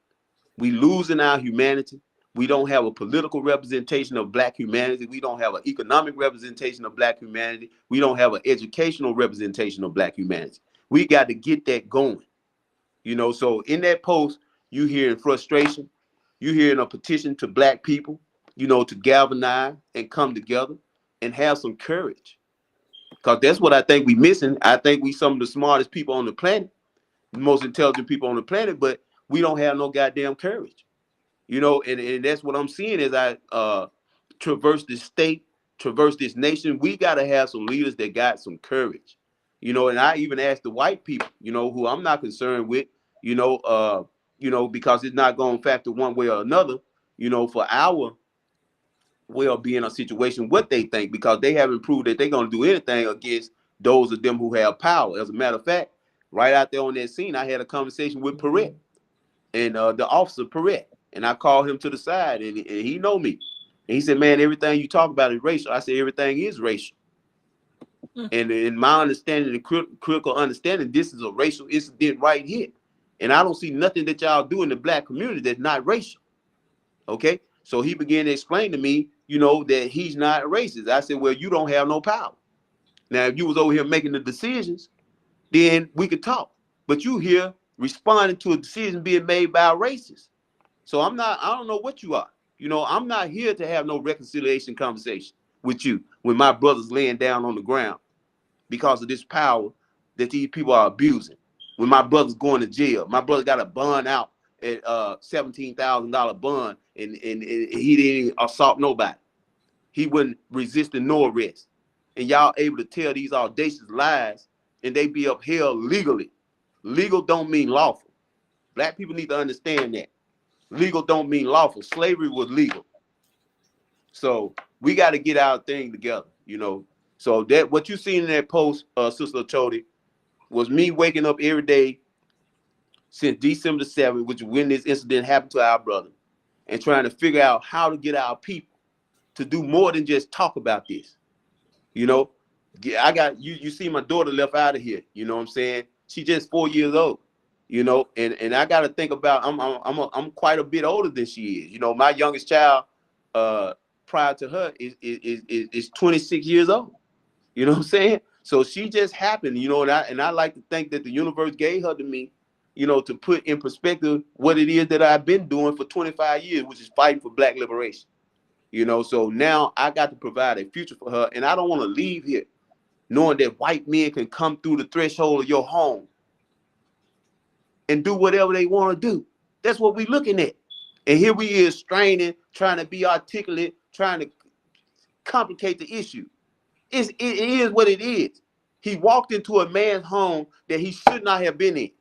We losing our humanity. We don't have a political representation of Black humanity. We don't have an economic representation of Black humanity. We don't have an educational representation of Black humanity. We got to get that going. You know, so in that post, you hearing frustration, you hearing a petition to Black people, you know, to galvanize and come together and have some courage. Because that's what I think we missing. I think we some of the smartest people on the planet, the most intelligent people on the planet, but we don't have no goddamn courage. You know, and that's what I'm seeing as I traverse this state, traverse this nation. We got to have some leaders that got some courage. You know, and I even asked the white people, you know, who I'm not concerned with, you know, because it's not going to factor one way or another, you know, for our well-being or situation, what they think, because they haven't proved that they're going to do anything against those of them who have power. As a matter of fact, right out there on that scene, I had a conversation with Perret and the officer Perret, and I called him to the side, and he know me. And he said, man, everything you talk about is racial. I said, everything is racial. And in my understanding, the critical understanding, this is a racial incident right here. And I don't see nothing that y'all do in the Black community that's not racial. Okay? So he began to explain to me, you know, that he's not racist. I said, well, you don't have no power. Now, if you was over here making the decisions, then we could talk. But you here responding to a decision being made by a racist. So I don't know what you are. You know, I'm not here to have no reconciliation conversation with you when my brother's laying down on the ground because of this power that these people are abusing. When my brother's going to jail, my brother got a bond out at $17,000 bond, and he didn't assault nobody. He wouldn't resist no arrest. And y'all able to tell these audacious lies, and they be upheld legally. Legal don't mean lawful. Black people need to understand that. Legal don't mean lawful. Slavery was legal. So we got to get our thing together, you know. So that what you seen in that post, Sister Chody, was me waking up every day since December 7th, which is when this incident happened to our brother, and trying to figure out how to get our people to do more than just talk about this. You know, I got you see my daughter left out of here, you know what I'm saying? She's just 4 years old, you know, and I got to think about I'm quite a bit older than she is. You know, my youngest child prior to her is 26 years old. You know what I'm saying? So she just happened, you know, and I like to think that the universe gave her to me, you know, to put in perspective what it is that I've been doing for 25 years, which is fighting for Black liberation. You know, so now I got to provide a future for her, and I don't want to leave here knowing that white men can come through the threshold of your home and do whatever they want to do. That's what we're looking at. And here we is straining, trying to be articulate, trying to complicate the issue. It is what it is. He walked into a man's home that he should not have been in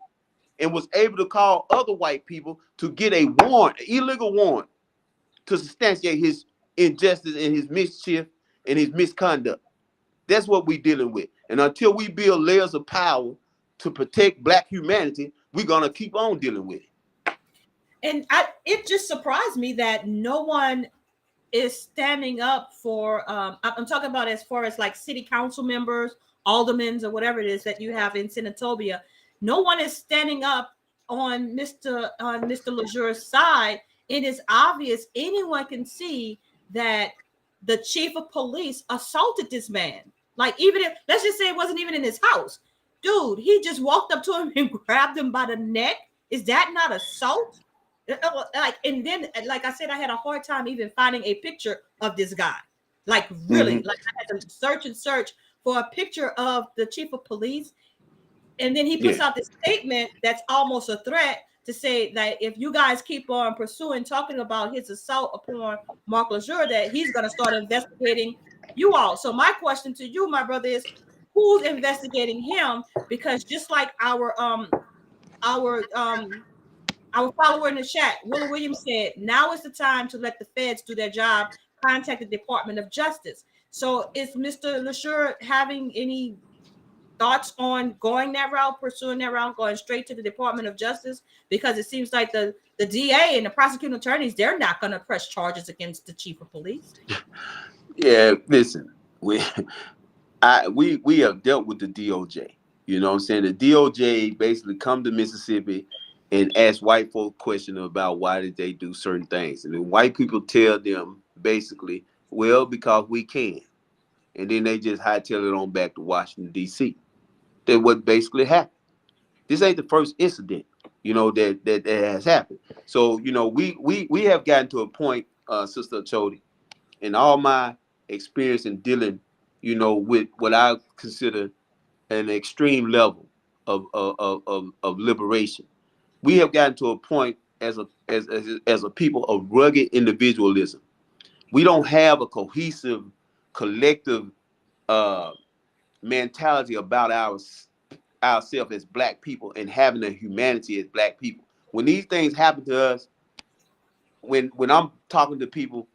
and was able to call other white people to get a warrant, an illegal warrant, to substantiate his injustice and his mischief and his misconduct. That's what we're dealing with. And until we build layers of power to protect Black humanity, we're going to keep on dealing with it. And it just surprised me that no one is standing up for, I'm talking about as far as like city council members, aldermen, or whatever it is that you have in Senatobia. No one is standing up on Mr. Lesure's side. It is obvious. Anyone can see that the chief of police assaulted this man. Like, even if, let's just say it wasn't even in his house. Dude, he just walked up to him and grabbed him by the neck. Is that not assault? Like, and then, like I said, I had a hard time even finding a picture of this guy. Like, really, like I had to search for a picture of the chief of police. And then he puts out this statement that's almost a threat to say that if you guys keep on talking about his assault upon Mark Lesure, that he's going to start investigating you all. So my question to you, my brother, is who's investigating him? Because just like our follower in the chat, Willie Williams said, now is the time to let the feds do their job. Contact the Department of Justice. So is Mr. Lesure having any thoughts on going that route, pursuing that route, going straight to the Department of Justice? Because it seems like the DA and the prosecuting attorneys, they're not going to press charges against the chief of police. Yeah, listen, we have dealt with the DOJ. You know what I'm saying? The DOJ basically come to Mississippi and ask white folk questions about why did they do certain things. And then white people tell them basically, well, because we can. And then they just hightail it on back to Washington, D.C. That's what basically happened. This ain't the first incident, that has happened. So, we have gotten to a point, Sister Chody, in all my experience in dealing, with what I consider an extreme level of liberation. We have gotten to a point as a people of rugged individualism. We don't have a cohesive, collective mentality about ourselves as black people and having a humanity as black people. When these things happen to us, when I'm talking to people,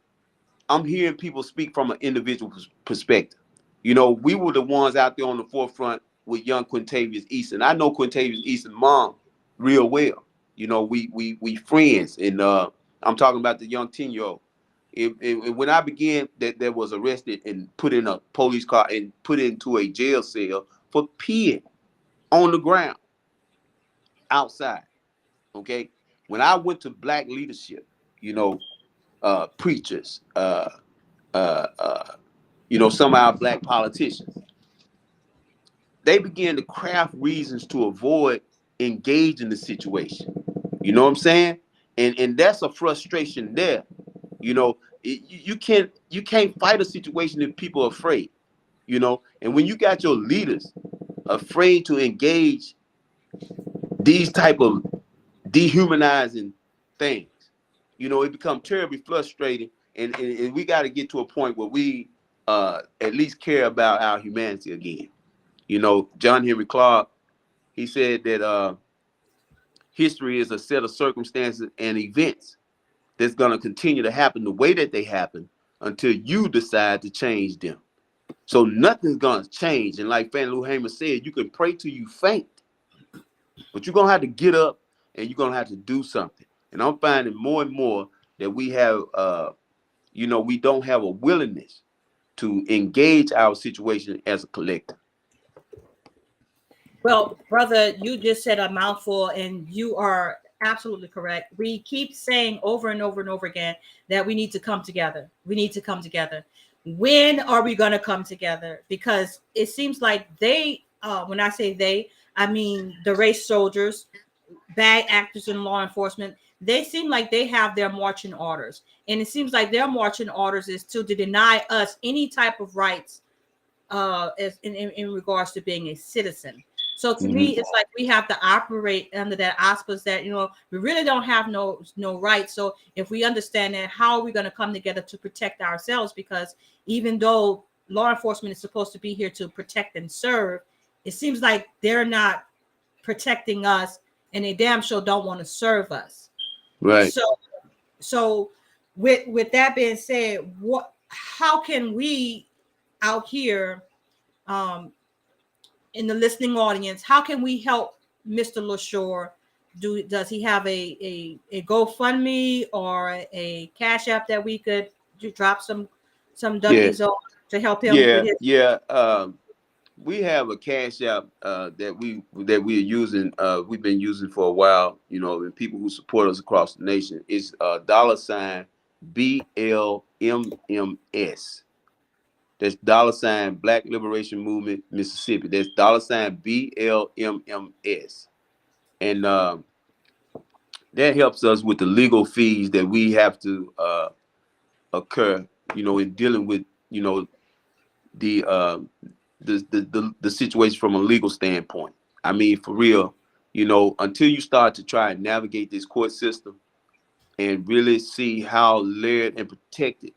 I'm hearing people speak from an individual perspective. We were the ones out there on the forefront with young Quintavious Easton. I know Quintavious Easton's mom real well. We friends, and I'm talking about the young 10-year-old. When I began, that was arrested and put in a police car and put into a jail cell for peeing on the ground outside. Okay, when I went to black leadership, preachers, some of our black politicians, they began to craft reasons to avoid engaging the situation. You know what I'm saying? And that's a frustration there. You can't fight a situation if people are afraid. And when you got your leaders afraid to engage these type of dehumanizing things, it becomes terribly frustrating. And we got to get to a point where we at least care about our humanity again. John Henry Clark, he said that history is a set of circumstances and events that's going to continue to happen the way that they happen until you decide to change them. So nothing's going to change. And like Fannie Lou Hamer said, you can pray till you faint, but you're going to have to get up and you're going to have to do something. And I'm finding more and more that we have, we don't have a willingness to engage our situation as a collective. Well, brother, you just said a mouthful, and you are absolutely correct. We keep saying over and over and over again that we need to come together. We need to come together. When are we going to come together? Because it seems like when I say they, I mean the race soldiers, bad actors in law enforcement, they seem like they have their marching orders. And it seems like their marching orders is to deny us any type of rights in regards to being a citizen. So to me, it's like we have to operate under that auspice that, we really don't have no rights. So if we understand that, how are we going to come together to protect ourselves? Because even though law enforcement is supposed to be here to protect and serve, it seems like they're not protecting us, and they damn sure don't want to serve us. Right. So with that being said, how can we out here, in the listening audience, how can we help Mr. Lesure? Does he have a GoFundMe or a Cash App that we could drop some W's on to help him? We have a Cash App that we are using. We've been using for a while. And people who support us across the nation. It's $BLMMS. That's Black Liberation Movement Mississippi. That's $BLMMS. And that helps us with the legal fees that we have to occur, in dealing with, the situation from a legal standpoint. I mean, for real, until you start to try and navigate this court system and really see how layered and protected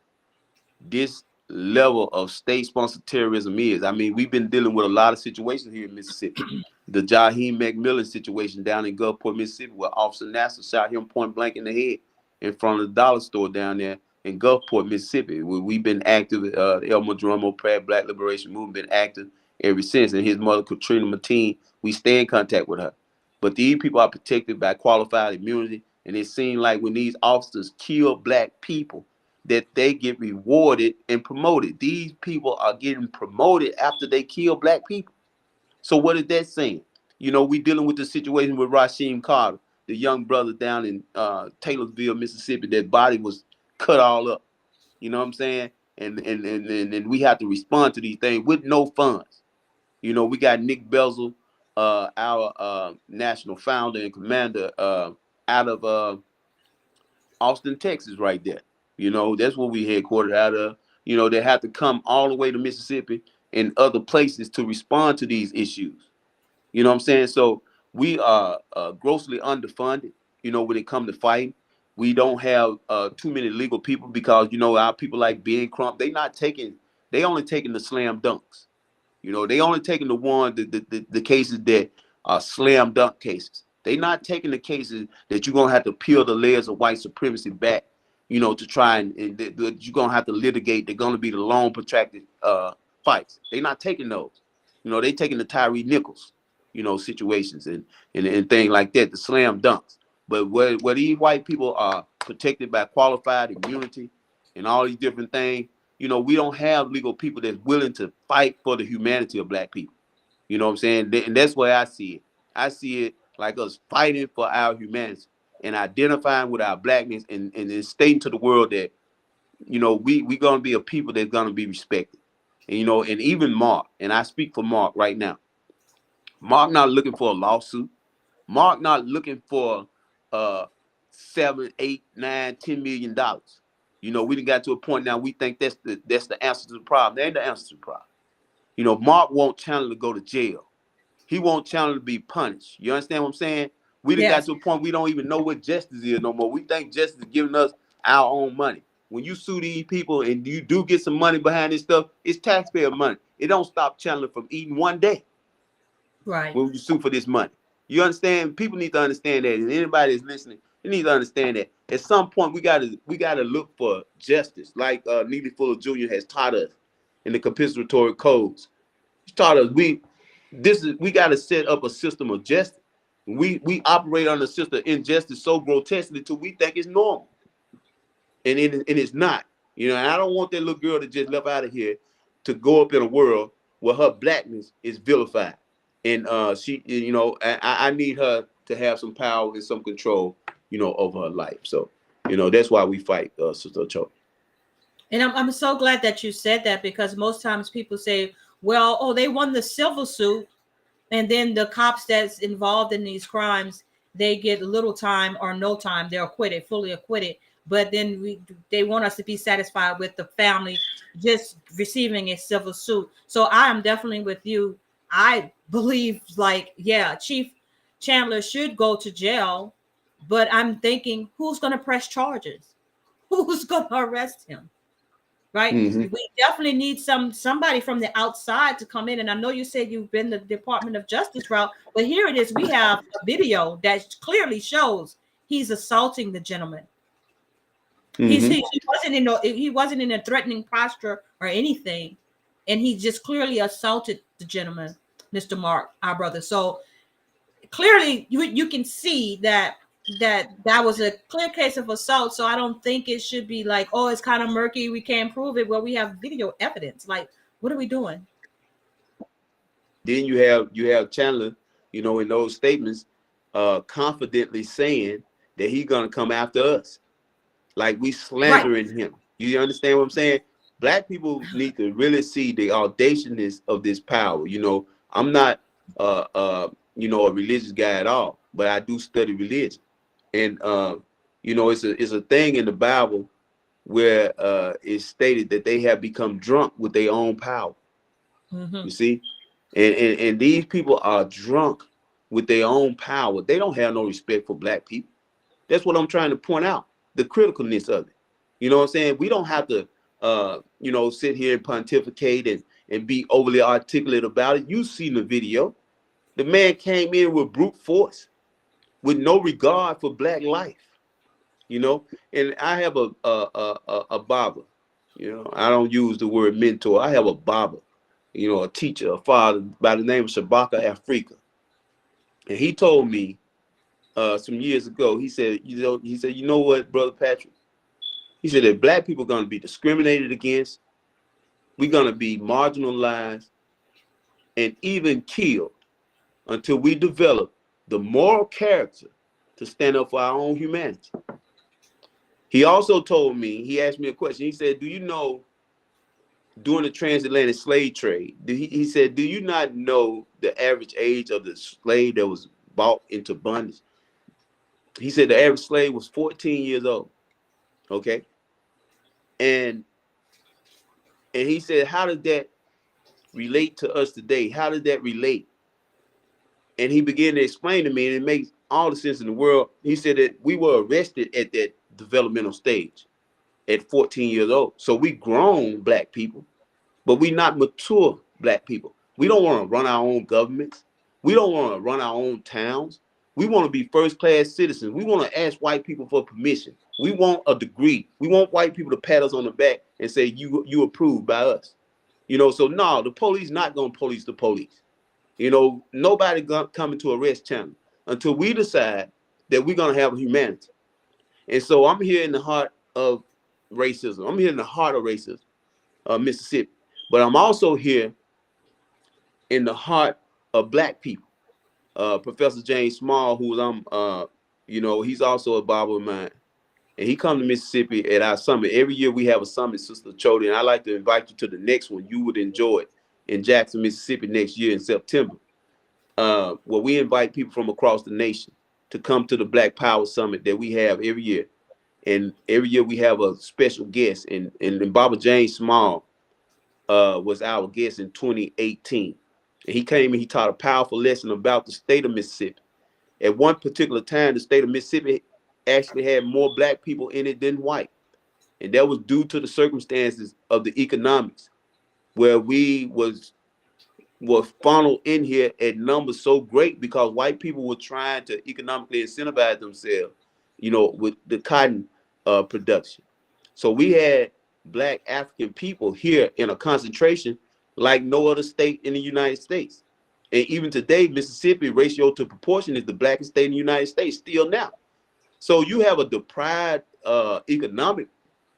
this level of state-sponsored terrorism is. I mean, we've been dealing with a lot of situations here in Mississippi. The Jaheim McMillan situation down in Gulfport, Mississippi, where Officer Nassar shot him point blank in the head in front of the dollar store down there in Gulfport, Mississippi. We've been active, Elmer Drummond, Pratt Black Liberation Movement, been active ever since. And his mother, Katrina Mateen, we stay in contact with her. But these people are protected by qualified immunity. And it seems like when these officers kill black people, that they get rewarded and promoted. These people are getting promoted after they kill black people. So what is that saying? We dealing with the situation with Rasheem Carter. the young brother down in Taylorsville, Mississippi. That body was cut all up. You know what I'm saying? And we have to respond to these things with no funds. You know, we got Nick Bezel, our national founder and commander, out of Austin, Texas, right there. You know, that's where we headquartered out of. You know, they have to come all the way to Mississippi and other places to respond to these issues. You know what I'm saying? So we are grossly underfunded, you know, when it comes to fighting. We don't have too many legal people because, you know, our people like Ben Crump, they only taking the slam dunks. You know, they only taking the cases that are slam dunk cases. They not taking the cases that you're gonna have to peel the layers of white supremacy back, you know, to try and you're gonna have to litigate. They're gonna be the long protracted fights. They not taking those. You know, they taking the Tyree Nichols, you know, situations and things like that, the slam dunks. But where these white people are protected by qualified immunity and all these different things, you know, we don't have legal people that's willing to fight for the humanity of black people. You know what I'm saying? And that's where I see it. I see it like us fighting for our humanity and identifying with our blackness and stating to the world that, you know, we gonna be a people that's gonna be respected. And, you know, and even Mark, and I speak for Mark right now. Mark not looking for a lawsuit. Mark not looking for $7, $8, $9, $10 million. You know, we done got to a point now we think that's the answer to the problem. That ain't the answer to the problem. You know, Mark wants Chandler to go to jail. He wants Chandler to be punished. You understand what I'm saying? We done got to a point we don't even know what justice is no more. We think justice is giving us our own money. When you sue these people and you do get some money behind this stuff, it's taxpayer money. It don't stop Chandler from eating one day. Right. When you sue for this money. You understand? People need to understand that. And anybody that's listening, they need to understand that. At some point, we gotta look for justice, like Neely Fuller Jr. has taught us in the compensatory codes. He taught us we gotta set up a system of justice. We operate on a system of injustice so grotesquely till we think it's normal. And it's not. You know, and I don't want that little girl that just left out of here to go up in a world where her blackness is vilified. And she, you know, I need her to have some power and some control, you know, over her life. So, you know, that's why we fight, Sister Cho. And I'm so glad that you said that, because most times people say, well, oh, they won the civil suit, and then the cops that's involved in these crimes, they get little time or no time. They're acquitted, fully acquitted. But then they want us to be satisfied with the family just receiving a civil suit. So I am definitely with you. I believe, like, yeah, Chief Chandler should go to jail, but I'm thinking, who's going to press charges? Who's going to arrest him? Right? Mm-hmm. We definitely need somebody from the outside to come in. And I know you said you've been the Department of Justice route, but here it is. We have a video that clearly shows he's assaulting the gentleman. Mm-hmm. He wasn't in a threatening posture or anything, and he just clearly assaulted the gentleman, Mr. Mark, our brother. So clearly you can see that was a clear case of assault. So I don't think it should be like, oh, it's kind of murky, we can't prove it. Well, we have video evidence. Like, what are we doing? Then you have Chandler, you know, in those statements, confidently saying that he's gonna come after us, like we slandering him. You understand what I'm saying? Black people need to really see the audaciousness of this power. You know, I'm not you know, a religious guy at all, but I do study religion. And you know, it's a thing in the Bible where it's stated that they have become drunk with their own power. Mm-hmm. You see, and these people are drunk with their own power. They don't have no respect for black people. That's what I'm trying to point out, the criticalness of it. You know what I'm saying? We don't have to you know, sit here and pontificate and be overly articulate about it. You've seen the video. The man came in with brute force, with no regard for black life, you know. And I have a barber, you know. I don't use the word mentor. I have a barber, you know, a teacher, a father by the name of Shabaka Afrika. And he told me some years ago, he said, you know what, Brother Patrick? He said that black people are going to be discriminated against. We're going to be marginalized and even killed until we develop the moral character to stand up for our own humanity. He also told me, he asked me a question. He said, do you know, during the transatlantic slave trade, he said, do you not know the average age of the slave that was bought into bondage? He said the average slave was 14 years old. Okay. And he said, how did that relate to us today? How did that relate? And he began to explain to me, and it makes all the sense in the world. He said that we were arrested at that developmental stage at 14 years old. So we grown black people, but we not mature black people. We don't want to run our own governments. We don't want to run our own towns. We want to be first-class citizens. We want to ask white people for permission. We want a degree. We want white people to pat us on the back and say, you approved by us. You know, so no, the police not going to police the police. You know, nobody coming to arrest Chandler until we decide that we're going to have humanity. And so I'm here in the heart of racism. I'm here in the heart of racism, Mississippi. But I'm also here in the heart of black people. Professor James Small, who you know, he's also a barber of mine. And he come to Mississippi at our summit. Every year we have a summit, Sister Chody, and I'd like to invite you to the next one. You would enjoy it in Jackson, Mississippi next year in September. Where we invite people from across the nation to come to the Black Power Summit that we have every year. And every year we have a special guest. And Baba James Small was our guest in 2018. And he came and he taught a powerful lesson about the state of Mississippi. At one particular time, the state of Mississippi actually had more black people in it than white. And that was due to the circumstances of the economics, where we were funneled in here at numbers so great because white people were trying to economically incentivize themselves, you know, with the cotton production. So we had black African people here in a concentration like no other state in the United States. And even today, Mississippi, ratio to proportion, is the blackest state in the United States still now. So you have a deprived economically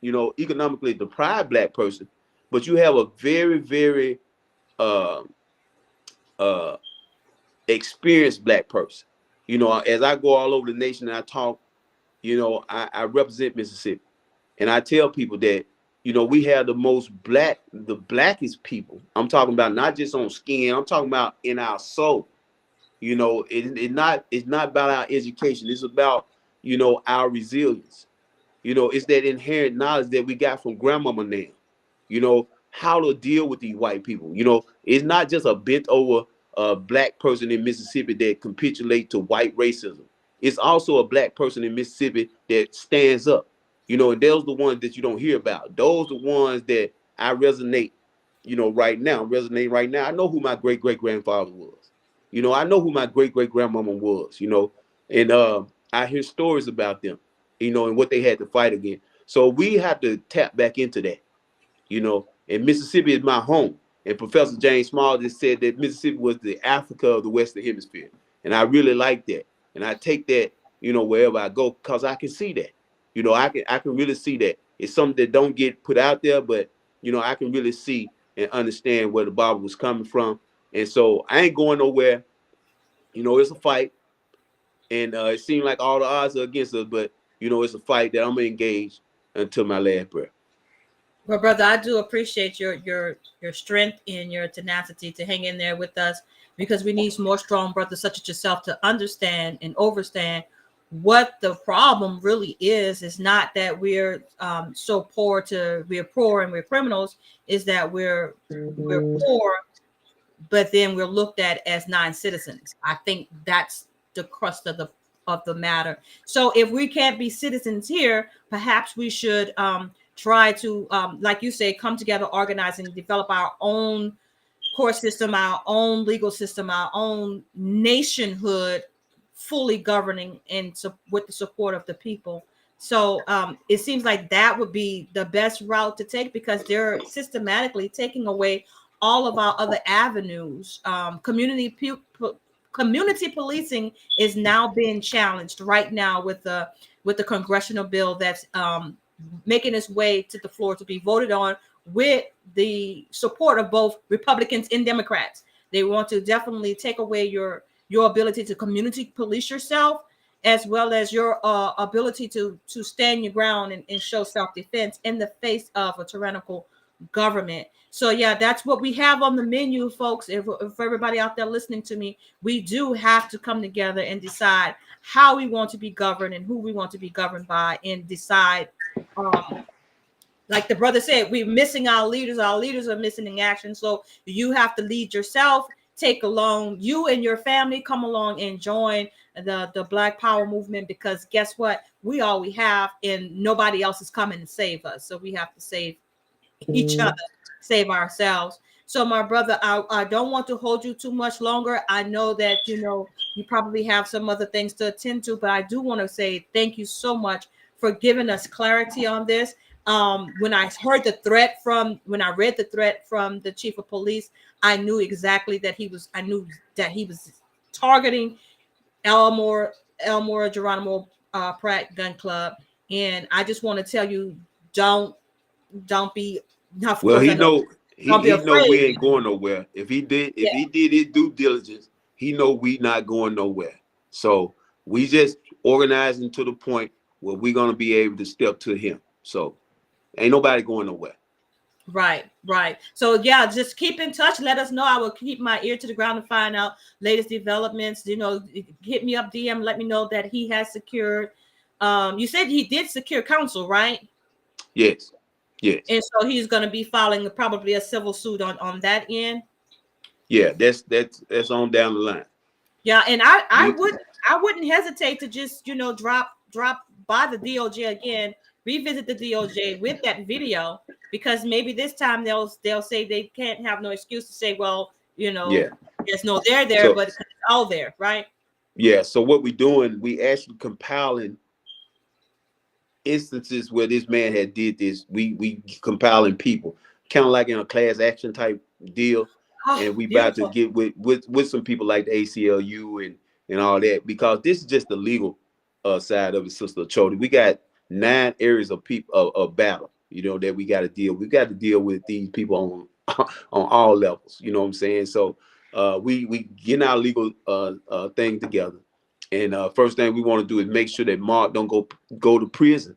deprived black person, but you have a very, very experienced black person. You know, as I go all over the nation and I talk, you know, I represent Mississippi. And I tell people that, you know, we have the blackest people. I'm talking about not just on skin, I'm talking about in our soul. You know, it's not about our education. It's about, you know, our resilience. You know, it's that inherent knowledge that we got from grandmama now, you know, how to deal with these white people. You know, it's not just a bent over black person in Mississippi that capitulate to white racism. It's also a black person in Mississippi that stands up, you know, and those are the ones that you don't hear about. Those are the ones that I resonate, you know, right now. I know who my great-great-grandfather was. You know, I know who my great-great-grandmama was, you know, and I hear stories about them, you know, and what they had to fight against. So we have to tap back into that, you know, and Mississippi is my home. And Professor James Small just said that Mississippi was the Africa of the Western Hemisphere. And I really like that. And I take that, you know, wherever I go, because I can see that. You know, I can really see that. It's something that don't get put out there, but, you know, I can really see and understand where the Bible was coming from. And so I ain't going nowhere. You know, it's a fight. And it seems like all the odds are against us, but, you know, it's a fight that I'm going to engage until my last breath. Well, brother, I do appreciate your strength and your tenacity to hang in there with us, because we need more strong brothers such as yourself to understand and overstand what the problem really is. It's not that we're so poor we're poor and we're criminals. Is that we're poor, but then we're looked at as non-citizens. I think that's the crust of the matter. So if we can't be citizens here, perhaps we should try to, like you say, come together, organize, and develop our own court system, our own legal system, our own nationhood, fully governing and with the support of the people. So it seems like that would be the best route to take, because they're systematically taking away all of our other avenues. Community policing is now being challenged right now with the congressional bill that's making its way to the floor to be voted on with the support of both Republicans and Democrats. They want to definitely take away your ability to community police yourself as well as your ability to stand your ground and show self-defense in the face of a tyrannical government. So yeah, that's what we have on the menu, folks. If everybody out there listening to me, we do have to come together and decide how we want to be governed and who we want to be governed by, and decide, like the brother said, we're missing our leaders. Our leaders are missing in action. So you have to lead yourself. Take along, you and your family, come along and join the Black Power movement, because guess what? We all we have, and nobody else is coming to save us. So we have to save each other, save ourselves. So my brother, I don't want to hold you too much longer. I know that you probably have some other things to attend to, but I do want to say thank you so much for giving us clarity on this. When I read the threat from the chief of police, I knew exactly that he was targeting Elmore Geronimo Pratt Gun Club. And I just want to tell you, don't be, of Well, course, I he know, know don't be he know we afraid. ain't going nowhere. If he did Yeah. his due diligence, he know we not going nowhere. So we just organizing to the point where we're gonna be able to step to him. So ain't nobody going nowhere. Right. So yeah, just keep in touch. Let us know. I will keep my ear to the ground to find out latest developments. Hit me up, DM. Let me know that he has secured. You said he did secure counsel, right? Yes. And so he's going to be filing probably a civil suit on that end. Yeah, that's on down the line. Yeah, and I wouldn't hesitate to just drop by the DOJ again, revisit the DOJ with that video, because maybe this time they'll say they can't have no excuse to say, well, Yeah. there's no there, So, but it's all there, right? yeah. So what we doing? We actually compiling instances where this man had did this. We compiling people, kind of like in a class action type deal. Oh, And we about to beautiful. get with some people like the ACLU and all that, because this is just the legal side of it, Sister Chody. We got 9 areas of people of battle, that we got to deal. We got to deal with these people on on all levels. You know what I'm saying? So we getting our legal thing together, and first thing we want to do is make sure that Mark don't go to prison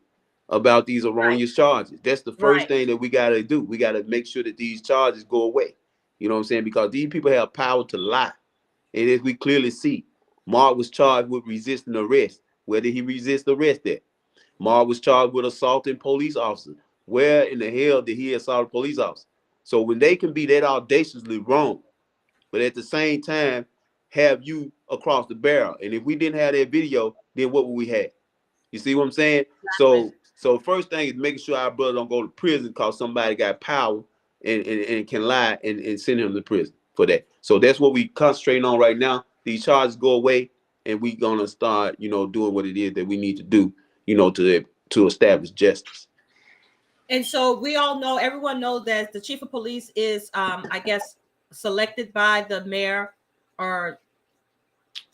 about these erroneous charges. That's the first thing that we got to do. We got to make sure that these charges go away. You know what I'm saying? Because these people have power to lie. And as we clearly see, Mark was charged with resisting arrest. Where did he resist arrest at? Mark was charged with assaulting police officers. Where in the hell did he assault a police officer? So when they can be that audaciously wrong, but at the same time have you across the barrel, and if we didn't have that video, then what would we have? You see what I'm saying? Exactly. So first thing is making sure our brother don't go to prison because somebody got power and can lie and send him to prison for that. So that's what we concentrating on right now. These charges go away, and we gonna start, doing what it is that we need to do, to establish justice. And so we all know, everyone knows that the chief of police is, I guess, selected by the mayor or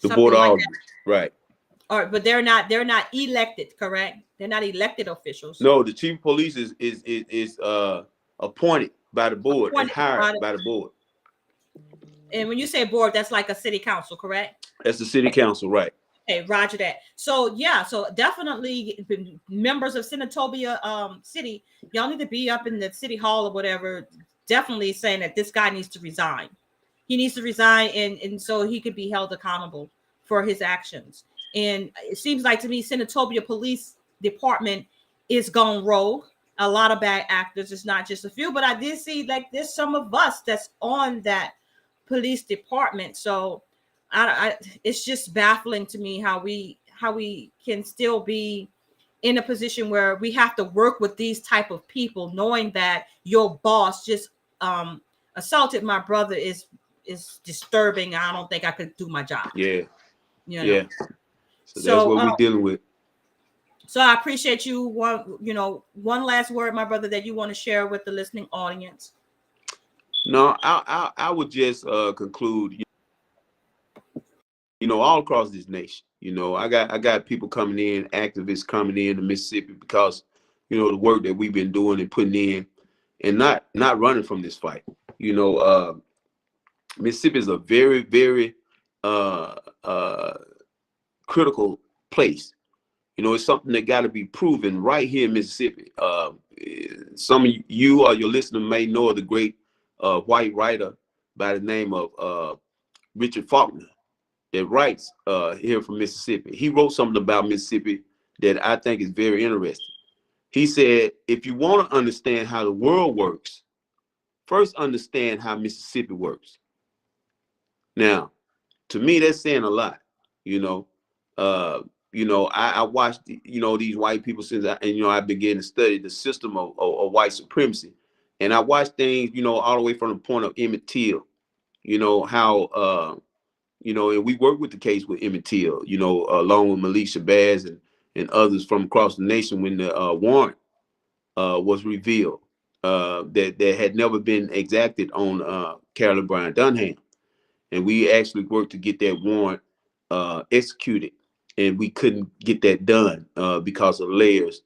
The something board of like aldermen, that. right? But they're not elected, correct? They're not elected officials. No, the chief of police is appointed by the board and hired by the board. And when you say board, that's like a city council, correct? That's the city council, right? Okay, roger that. So yeah, so definitely members of Senatobia city, y'all need to be up in the city hall or whatever, definitely saying that this guy needs to resign. He needs to resign, and so he could be held accountable for his actions. And it seems like to me, Senatobia Police Department is gone rogue. A lot of bad actors. It's not just a few, but I did see like there's some of us that's on that police department. So it's just baffling to me how we can still be in a position where we have to work with these type of people, knowing that your boss just assaulted my brother is disturbing. I don't think I could do my job. Yeah. You know? Yeah. So that's what we're dealing with. So I appreciate you. One last word, my brother, that you want to share with the listening audience. No, I would just conclude. All across this nation. I got people coming in, activists coming in to Mississippi because, the work that we've been doing and putting in, and not running from this fight. Mississippi is a very, very critical place place. You know, it's something that got to be proven right here in Mississippi. Some of you or your listener may know of the great white writer by the name of Richard Faulkner that writes here from Mississippi. He wrote something about Mississippi that I think is very interesting. He said, if you want to understand how the world works, first understand how Mississippi works. Now, to me, that's saying a lot. You know, I watched these white people since I began to study the system of white supremacy, and I watched things all the way from the point of Emmett Till. How and we worked with the case with Emmett Till, along with Malik Shabazz and others from across the nation when the warrant was revealed that had never been exacted on Carolyn Bryant Dunham. And we actually worked to get that warrant executed, and we couldn't get that done because of layers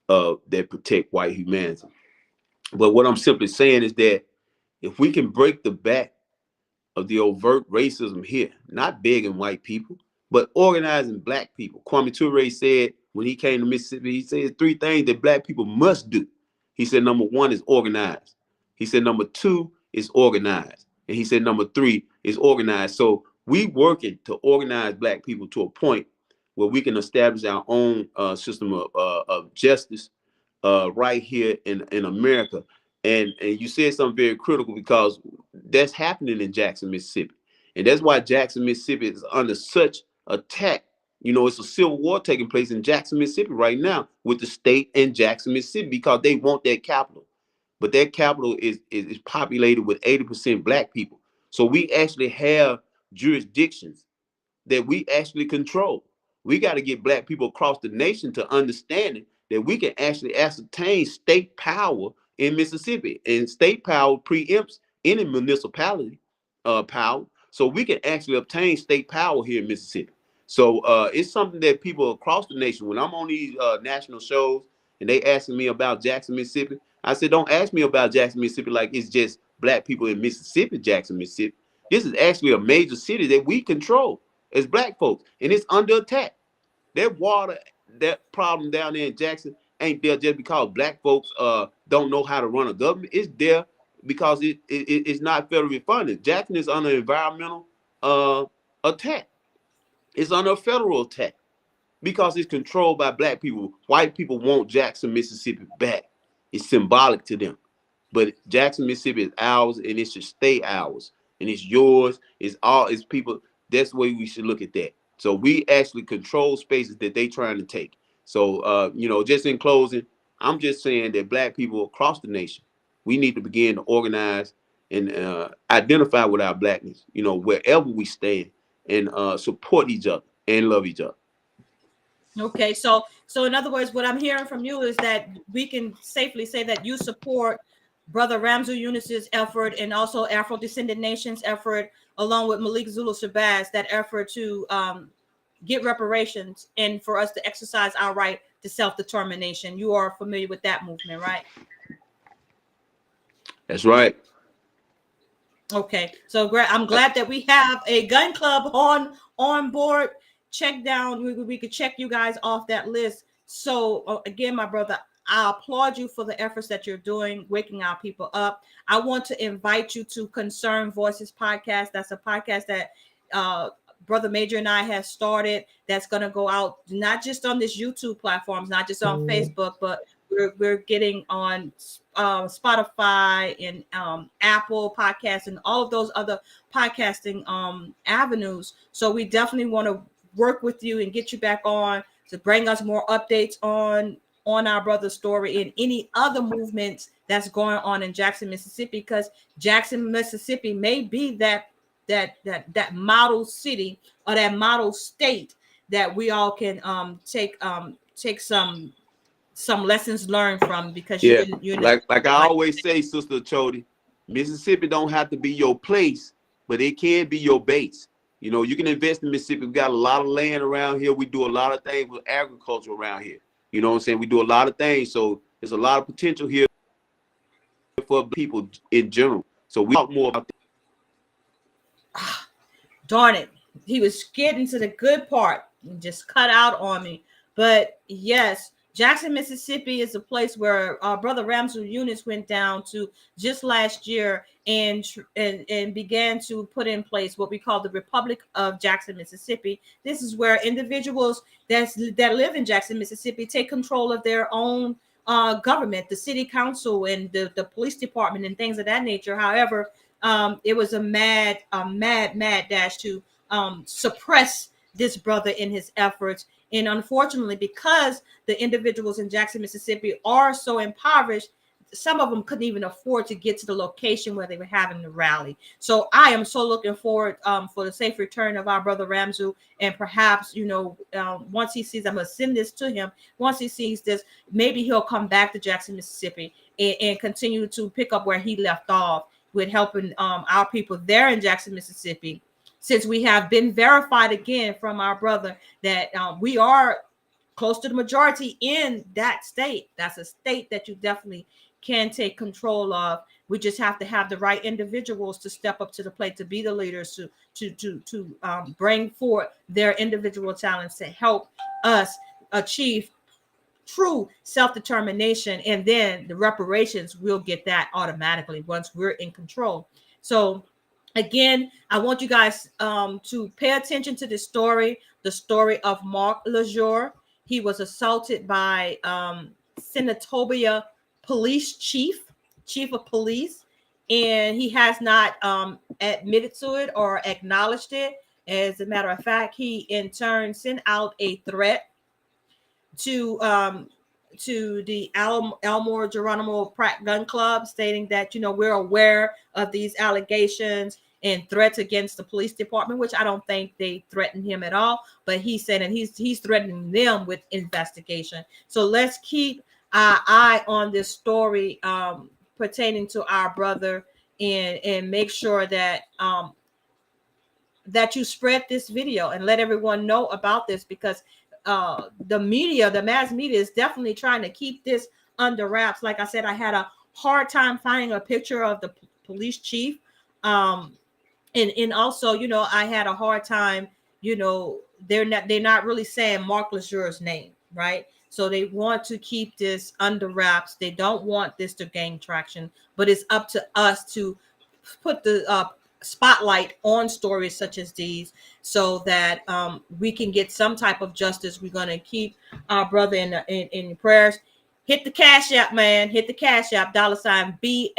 that protect white humanity. But what I'm simply saying is that if we can break the back of the overt racism here, not begging white people, but organizing black people. Kwame Ture said when he came to Mississippi, he said 3 things that black people must do. He said number 1 is organize. He said number 2 is organize. And he said number 3 is organize. So we working to organize black people to a point where we can establish our own system of justice right here in America. And you said something very critical, because that's happening in Jackson, Mississippi. And that's why Jackson, Mississippi is under such attack. It's a civil war taking place in Jackson, Mississippi right now with the state and Jackson, Mississippi, because they want that capital. But that capital is populated with 80% black people. So we actually have jurisdictions that we actually control. We got to get black people across the nation to understand it, that we can actually ascertain state power in Mississippi, and state power preempts any municipality power. So we can actually obtain state power here in Mississippi. So it's something that people across the nation, when I'm on these national shows and they asking me about Jackson, Mississippi, I said, don't ask me about Jackson, Mississippi like it's just black people in Mississippi, Jackson, Mississippi. This is actually a major city that we control as black folks, and it's under attack. That water, that problem down there in Jackson ain't there just because black folks don't know how to run a government. It's there because it's not federally funded. Jackson is under environmental attack. It's under a federal attack because it's controlled by black people. White people want Jackson, Mississippi back. It's symbolic to them. But Jackson, Mississippi is ours, and it should stay ours. And it's yours. It's people. That's the way we should look at that. So we actually control spaces that they trying to take. So, just in closing, I'm just saying that black people across the nation, we need to begin to organize and identify with our blackness, wherever we stand, and support each other and love each other. Okay, so in other words, what I'm hearing from you is that we can safely say that you support Brother Ramsey Yunus's effort, and also Afro-descendant nations' effort, along with Malik Zulu Shabazz, that effort to get reparations and for us to exercise our right to self-determination. You are familiar with that movement, right? That's right. Okay, so I'm glad that we have a gun club on board. Check down, we could check you guys off that list. So again, my brother, I applaud you for the efforts that you're doing, waking our people up. I want to invite you to Concerned Voices podcast. That's a podcast that Brother Major and I have started, that's going to go out not just on this YouTube platforms, not just on Facebook, but we're getting on Spotify and Apple Podcasts and all of those other podcasting avenues. So we definitely want to work with you and get you back on to bring us more updates on our brother's story and any other movements that's going on in Jackson, Mississippi, because Jackson, Mississippi may be that model city or that model state that we all can take some lessons learned from, because yeah, you know, like I always say, Sister Chody, Mississippi don't have to be your place, but it can be your base. You can invest in Mississippi. We got a lot of land around here. We do a lot of things with agriculture around here. You know what I'm saying? We do a lot of things. So there's a lot of potential here for people in general. So we talk more about that. Darn it. He was getting to the good part. just cut out on me. But yes, Jackson, Mississippi is a place where our brother Ramsey units went down to just last year and began to put in place what we call the Republic of Jackson, Mississippi. This is where individuals that live in Jackson, Mississippi take control of their own government, the city council and the police department and things of that nature. However, it was a mad dash to suppress this brother in his efforts. And unfortunately, because the individuals in Jackson, Mississippi are so impoverished, some of them couldn't even afford to get to the location where they were having the rally. So I am so looking forward for the safe return of our brother Ramsey. And perhaps, once he sees, I'm going to send this to him. Once he sees this, maybe he'll come back to Jackson, Mississippi and continue to pick up where he left off with helping our people there in Jackson, Mississippi. Since we have been verified again from our brother that we are close to the majority in that state. That's a state that you definitely can take control of. We just have to have the right individuals to step up to the plate, to be the leaders, to bring forth their individual talents to help us achieve true self-determination. And then the reparations, we'll get that automatically once we're in control. So again, I want you guys to pay attention to this story, the story of Mark Lesure. He was assaulted by Senatobia Police Chief of Police, and he has not admitted to it or acknowledged it. As a matter of fact, he in turn sent out a threat to the Elmore Geronimo Pratt Gun Club, stating that, we're aware of these allegations and threats against the police department, which I don't think they threatened him at all. But he said, and he's threatening them with investigation. So let's keep our eye on this story pertaining to our brother, and make sure that that you spread this video and let everyone know about this, because the mass media is definitely trying to keep this under wraps. Like I said, I had a hard time finding a picture of the police chief. And also, I had a hard time, they're not really saying Mark Lesure's name, right? So they want to keep this under wraps. They don't want this to gain traction, but it's up to us to put the spotlight on stories such as these, so that we can get some type of justice. We're going to keep our brother in prayers. Hit the Cash App, man. Hit the Cash App, $BLMMS,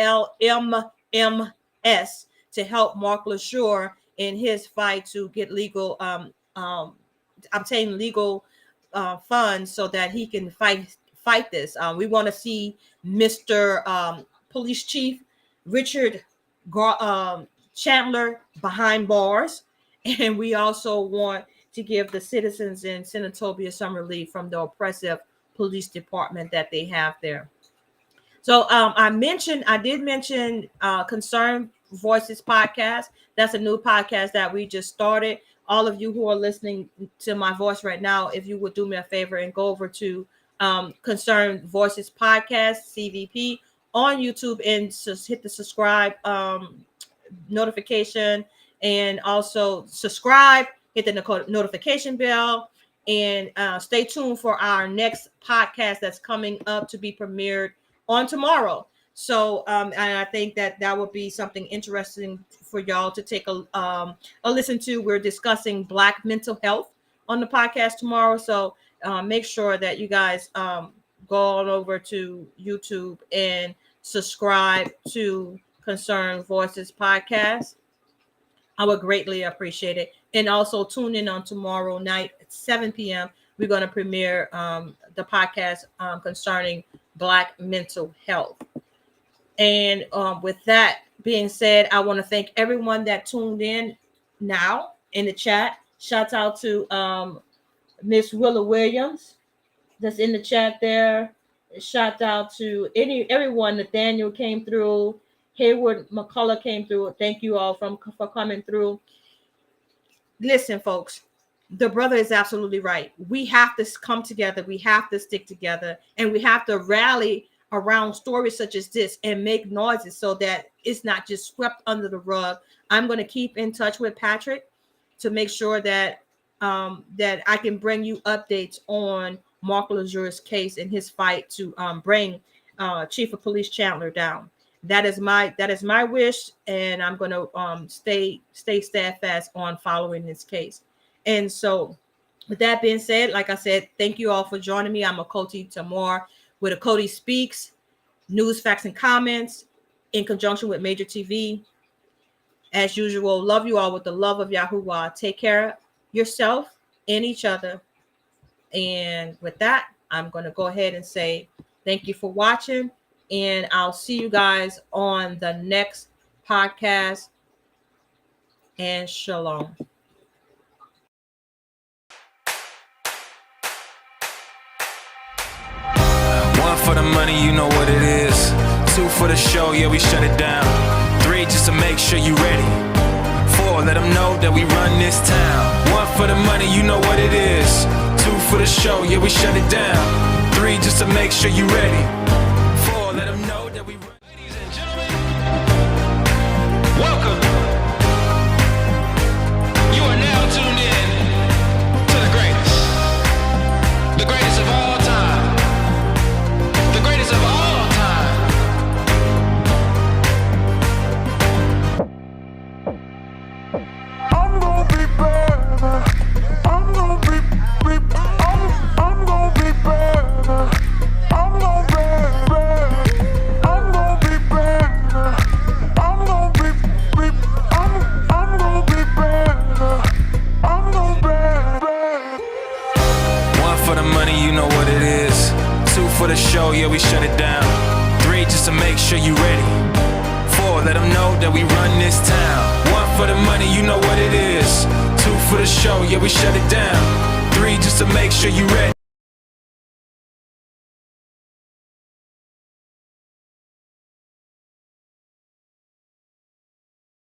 to help Mark Lesure in his fight to get legal, obtain legal funds so that he can fight this. We want to see Mr. Police Chief Richard Chandler behind bars, and we also want to give the citizens in Senatobia some relief from the oppressive police department that they have there. So I did mention Concerned Voices podcast. That's a new podcast that we just started. All of you who are listening to my voice right now, if you would do me a favor and go over to Concerned Voices podcast, CVP, on YouTube, and just hit the subscribe notification, and also subscribe, hit the notification bell, and stay tuned for our next podcast that's coming up to be premiered on tomorrow. So and I think that would be something interesting for y'all to take a listen to. We're discussing Black mental health on the podcast tomorrow. So make sure that you guys go on over to YouTube and subscribe to Concerned Voices podcast. I would greatly appreciate it. And also tune in on tomorrow night at 7 p.m. We're going to premiere the podcast concerning Black mental health. And with that being said, I want to thank everyone that tuned in now in the chat. Shout out to Miss Willa Williams that's in the chat there. Shout out to everyone. Nathaniel came through. Hayward McCullough came through. Thank you all for coming through. Listen, folks, the brother is absolutely right. We have to come together. We have to stick together, and we have to rally around stories such as this and make noises so that it's not just swept under the rug. I'm going to keep in touch with Patrick to make sure that that I can bring you updates on Mark Lesure's case and his fight to bring Chief of Police Chandler down. That is my wish, and I'm going to stay steadfast on following this case. And so, with that being said, like I said, thank you all for joining me. I'm Okoti Tamar with Okoti Speaks, news, facts, and comments in conjunction with Major TV. As usual, love you all with the love of Yahuwah. Take care of yourself and each other. And with that, I'm going to go ahead and say thank you for watching. And I'll see you guys on the next podcast. And shalom. One for the money, you know what it is. Two for the show, yeah, we shut it down. Three, just to make sure you ready. Four, let them know that we run this town. One for the money, you know what it is. Two for the show, yeah, we shut it down. Three, just to make sure you ready. Four, let them know that we run. Ladies and gentlemen, welcome. You are now tuned in to the greatest. The greatest of all time. The greatest of all time. I'm gonna be better. I'm gonna be I'm gonna be better. I'm gonna be better. I'm gonna be better. I'm gonna be I'm gonna be better. I'm gonna be better. One for the money, you know what it is. Two for the show, yeah, we shut it down. Three, just to make sure you ready. Four, let them know that we run this town. One for the money, you know what it is. Two for the show, yeah, we shut it down. Three, just to make sure you ready.